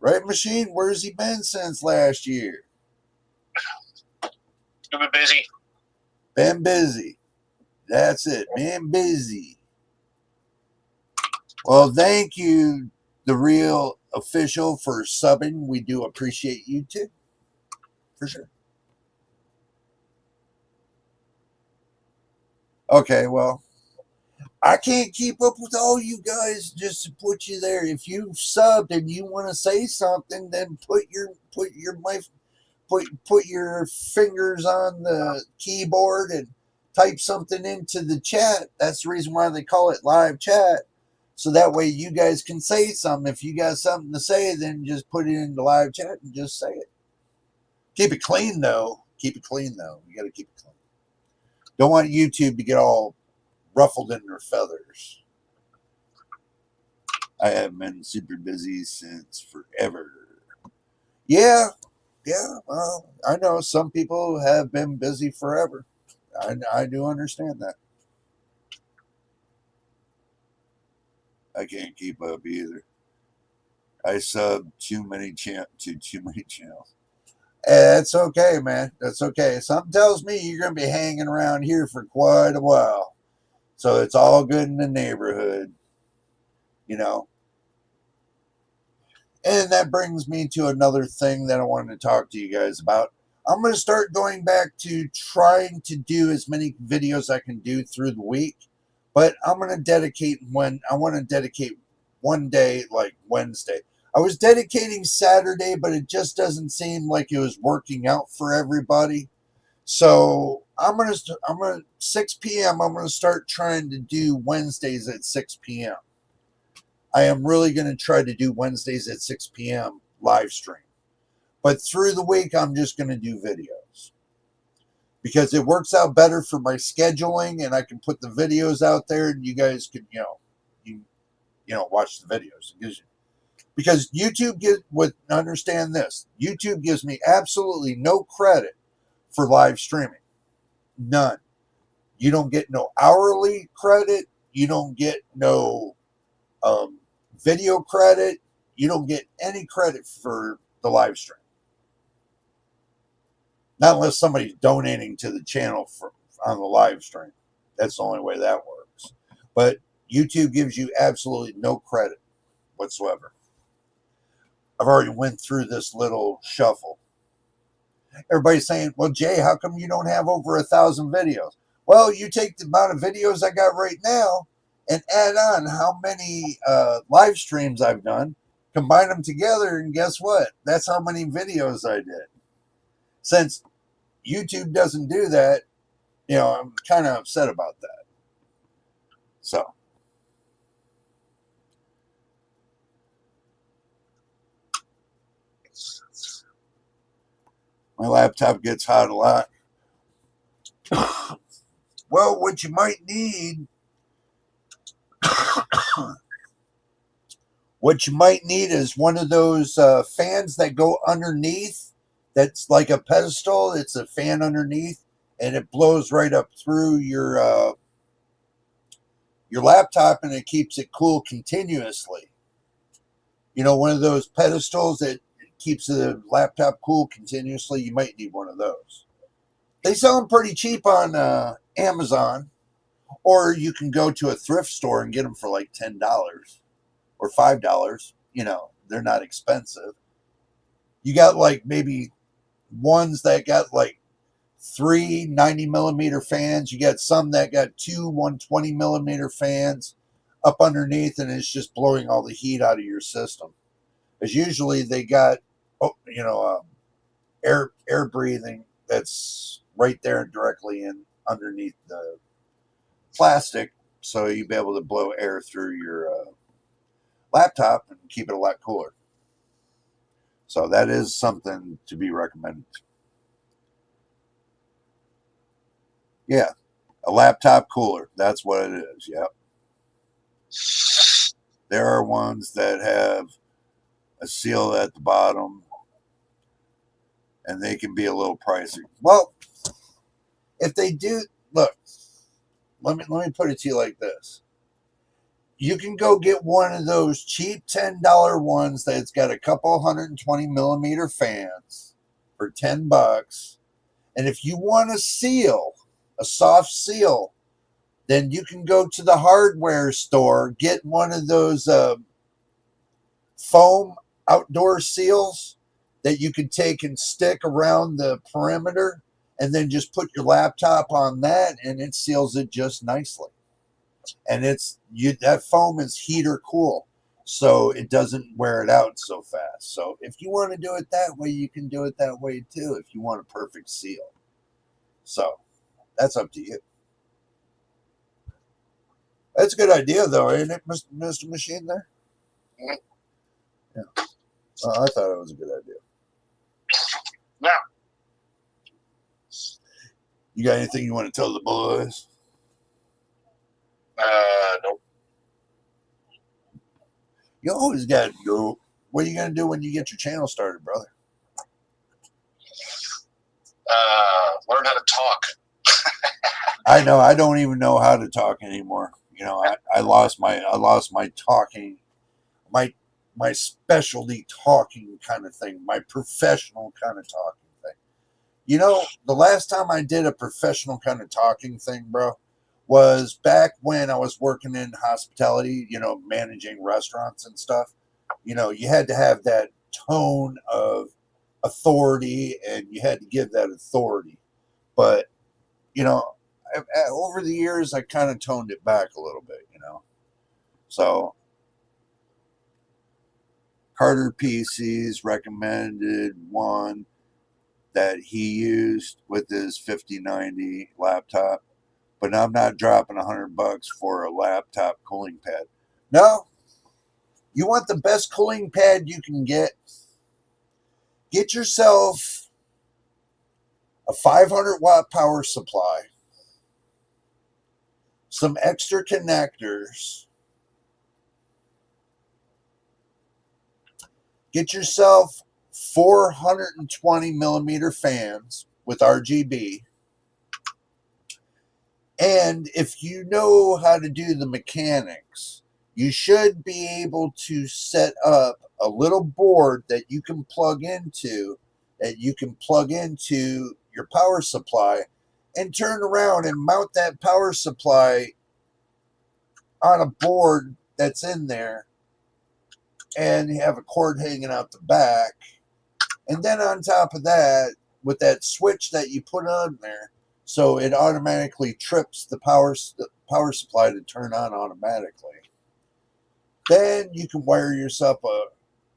Right, Machine? Where's he been since last year? You've been busy. Been busy. That's it. Been busy. Well, thank you, the real official, for subbing. We do appreciate you too. For sure. Okay, well, I can't keep up with all you guys just to put you there. If you've subbed and you want to say something, then put your fingers on the keyboard and type something into the chat. That's the reason why they call it live chat. So that way you guys can say something. If you got something to say, then just put it in the live chat and just say it. Keep it clean though. Keep it clean though. You got to keep it clean. Don't want YouTube to get all ruffled in their feathers. I have been super busy since forever. Yeah, well, I know some people have been busy forever. I do understand that. I can't keep up either. I sub too many channels. That's okay, man. That's okay. Something tells me you're going to be hanging around here for quite a while. So it's all good in the neighborhood, you know. And that brings me to another thing that I wanted to talk to you guys about. I'm going to start going back to trying to do as many videos I can do through the week. But I'm going to dedicate one day, like Wednesday. I was dedicating Saturday, but it just doesn't seem like it was working out for everybody. So I'm gonna 6 p.m. I'm gonna start trying to do Wednesdays at 6 p.m. I am really gonna try to do Wednesdays at 6 p.m. live stream. But through the week, I'm just gonna do videos because it works out better for my scheduling, and I can put the videos out there, and you guys can watch the videos. Because YouTube understand this. YouTube gives me absolutely no credit for live streaming. None. You don't get no hourly credit. You don't get no video credit. You don't get any credit for the live stream. Not unless somebody's donating to the channel on the live stream. That's the only way that works. But YouTube gives you absolutely no credit whatsoever. I've already went through this little shuffle. Everybody's saying, well, Jay, how come you don't have over 1,000 videos? Well, you take the amount of videos I got right now and add on how many live streams I've done, combine them together, and guess what? That's how many videos I did. Since YouTube doesn't do that, I'm kind of upset about that. So. My laptop gets hot a lot. Well, what you might need is one of those fans that go underneath. That's like a pedestal. It's a fan underneath, and it blows right up through your laptop, and it keeps it cool continuously. One of those pedestals that keeps the laptop cool continuously. You might need one of those. They sell them pretty cheap on Amazon, or you can go to a thrift store and get them for like $10 or $5. They're not expensive. You got like maybe ones that got like 3 90-millimeter fans. You got some that got 2 120-millimeter fans up underneath, and it's just blowing all the heat out of your system. Because usually they got, air breathing that's right there directly in underneath the plastic, so you'll be able to blow air through your laptop and keep it a lot cooler. So that is something to be recommended. Yeah, a laptop cooler. That's what it is. Yep. There are ones that have a seal at the bottom, and they can be a little pricey. Well, if they do, look, let me put it to you like this. You can go get one of those cheap $10 ones that's got a couple 120 millimeter fans for $10. And if you want a seal, a soft seal, then you can go to the hardware store, get one of those foam outdoor seals that you can take and stick around the perimeter, and then just put your laptop on that, and it seals it just nicely. And that foam is heater cool, so it doesn't wear it out so fast. So if you want to do it that way, you can do it that way too, if you want a perfect seal. So that's up to you. That's a good idea, though, ain't it, Mr. Machine there? Mhm. Yeah. I thought it was a good idea. Yeah. You got anything you want to tell the boys? Nope. You always got to go. What are you going to do when you get your channel started, brother? Learn how to talk. I know. I don't even know how to talk anymore. You know, I lost my talking, my specialty talking kind of thing, my professional kind of talking thing. You know, the last time I did a professional kind of talking thing, bro, was back when I was working in hospitality, you know, managing restaurants and stuff. You know, you had to have that tone of authority, and you had to give that authority. But, you know, over the years, I kind of toned it back a little bit, you know. So, Carter PC's recommended one that he used with his 5090 laptop, but I'm not dropping $100 for a laptop cooling pad. No, you want the best cooling pad you can get. Get yourself a 500-watt power supply, some extra connectors, get yourself 420 millimeter fans with RGB. And if you know how to do the mechanics, you should be able to set up a little board that you can plug into your power supply, and turn around and mount that power supply on a board that's in there, and you have a cord hanging out the back. And then on top of that, with that switch that you put on there, so it automatically trips the power supply to turn on automatically. Then you can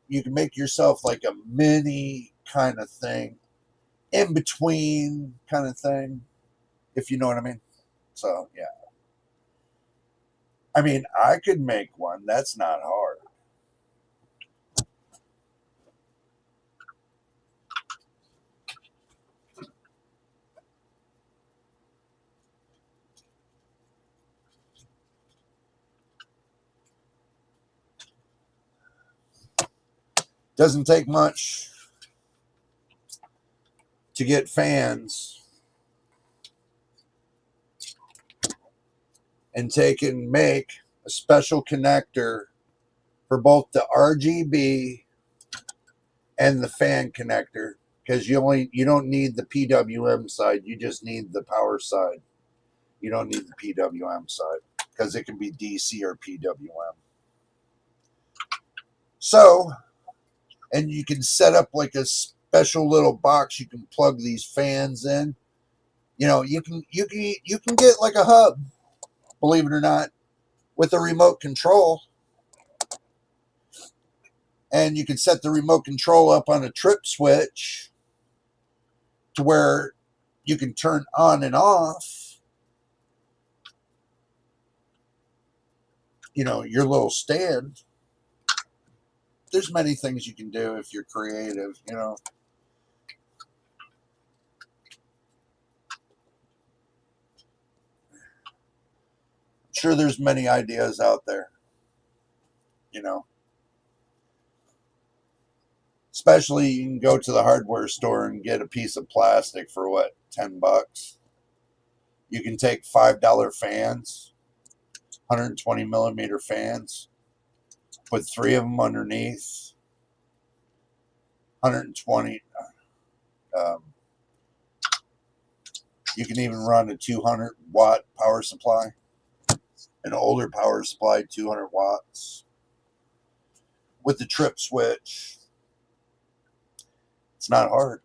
you can make yourself like a mini kind of thing, in between kind of thing, if you know what I mean. So yeah, I mean, I could make one. That's not hard. Doesn't take much to get fans and take and make a special connector for both the RGB and the fan connector, because you don't need the PWM side, you just need the power side. You don't need the PWM side because it can be DC or PWM. So, and you can set up like a special little box you can plug these fans in. You know, you can get like a hub, believe it or not, with a remote control. And you can set the remote control up on a trip switch to where you can turn on and off, you know, your little stand. There's many things you can do if you're creative, you know. I'm sure there's many ideas out there. you know. Especially you can go to the hardware store and get a piece of plastic for what, $10? You can take $5 fans, 120 millimeter fans, put 3 of them underneath, 120. You can even run a 200-watt power supply, an older power supply, 200 watts, with the trip switch. It's not hard.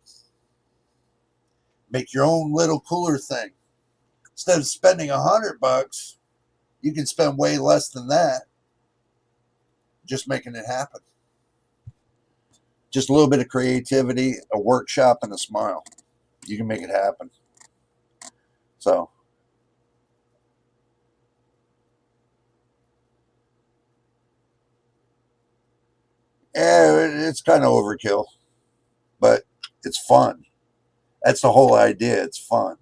Make your own little cooler thing. Instead of spending $100, you can spend way less than that just making it happen. Just a little bit of creativity, a workshop, and a smile. You can make it happen. So, yeah, it's kind of overkill, but it's fun. That's the whole idea. It's fun.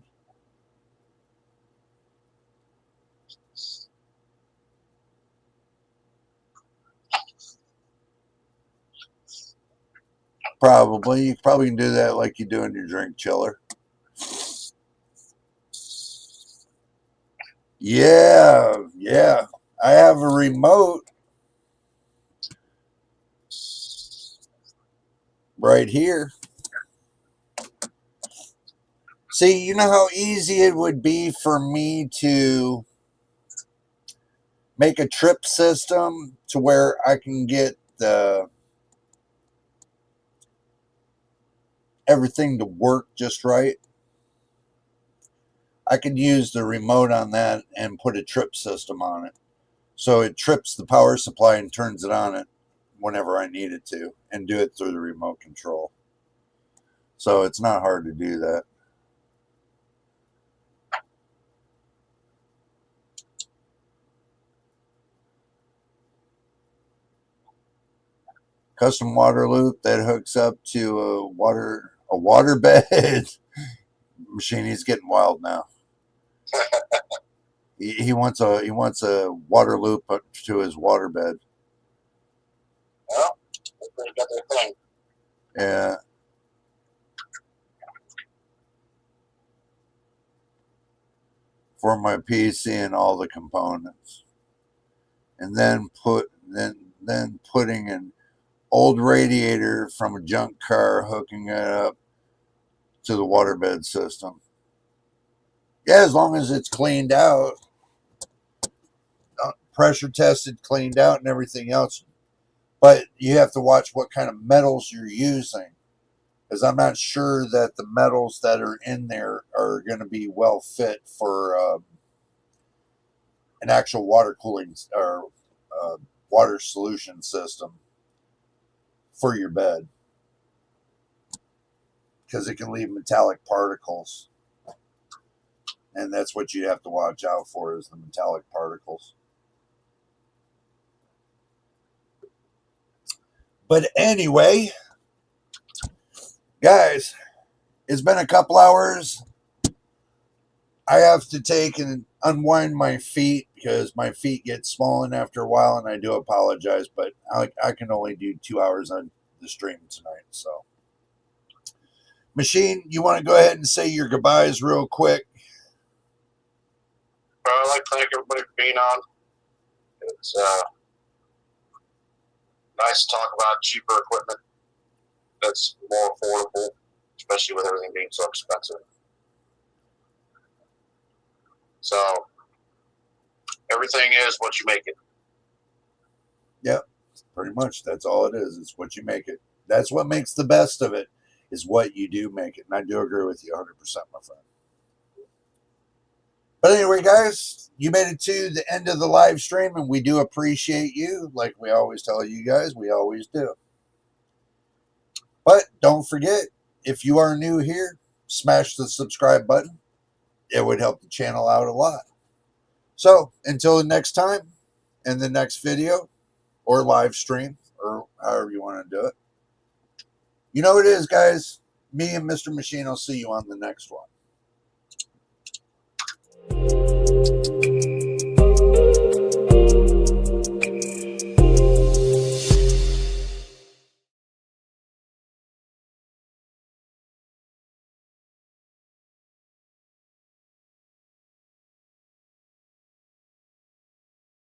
Probably. You probably can do that like you do in your drink chiller. Yeah. I have a remote right here. See, you know how easy it would be for me to make a trip system to where I can get everything to work just right. I could use the remote on that and put a trip system on it. So it trips the power supply and turns it on it whenever I need it to, and do it through the remote control. So it's not hard to do that. Custom water loop that hooks up to a water bed. Machine, he's getting wild now. He wants a water loop up to his water bed. Well, they got their thing. Yeah. For my PC and all the components. And then putting an old radiator from a junk car, hooking it up to the waterbed system. Yeah, as long as it's cleaned out, pressure tested, cleaned out, and everything else. But you have to watch what kind of metals you're using, because I'm not sure that the metals that are in there are going to be well fit for an actual water cooling or water solution system for your bed, because it can leave metallic particles, and that's what you have to watch out for, is the metallic particles. But anyway, guys, it's been a couple hours. I have to take and unwind my feet because my feet get swollen after a while, and I do apologize, but I can only do 2 hours on the stream tonight. So, Machine, you want to go ahead and say your goodbyes real quick? Well, I'd like to thank everybody for being on. It's nice to talk about cheaper equipment that's more affordable, especially with everything being so expensive. So, everything is what you make it. Yep, pretty much. That's all it is. It's what you make it. That's what makes the best of it, is what you do make it. And I do agree with you 100%, my friend. But anyway, guys, you made it to the end of the live stream, and we do appreciate you. Like we always tell you guys, we always do. But don't forget, if you are new here, smash the subscribe button. It would help the channel out a lot. So, until the next time, in the next video, or live stream, or however you want to do it. You know what it is, guys. Me and Mr. Machine will see you on the next one.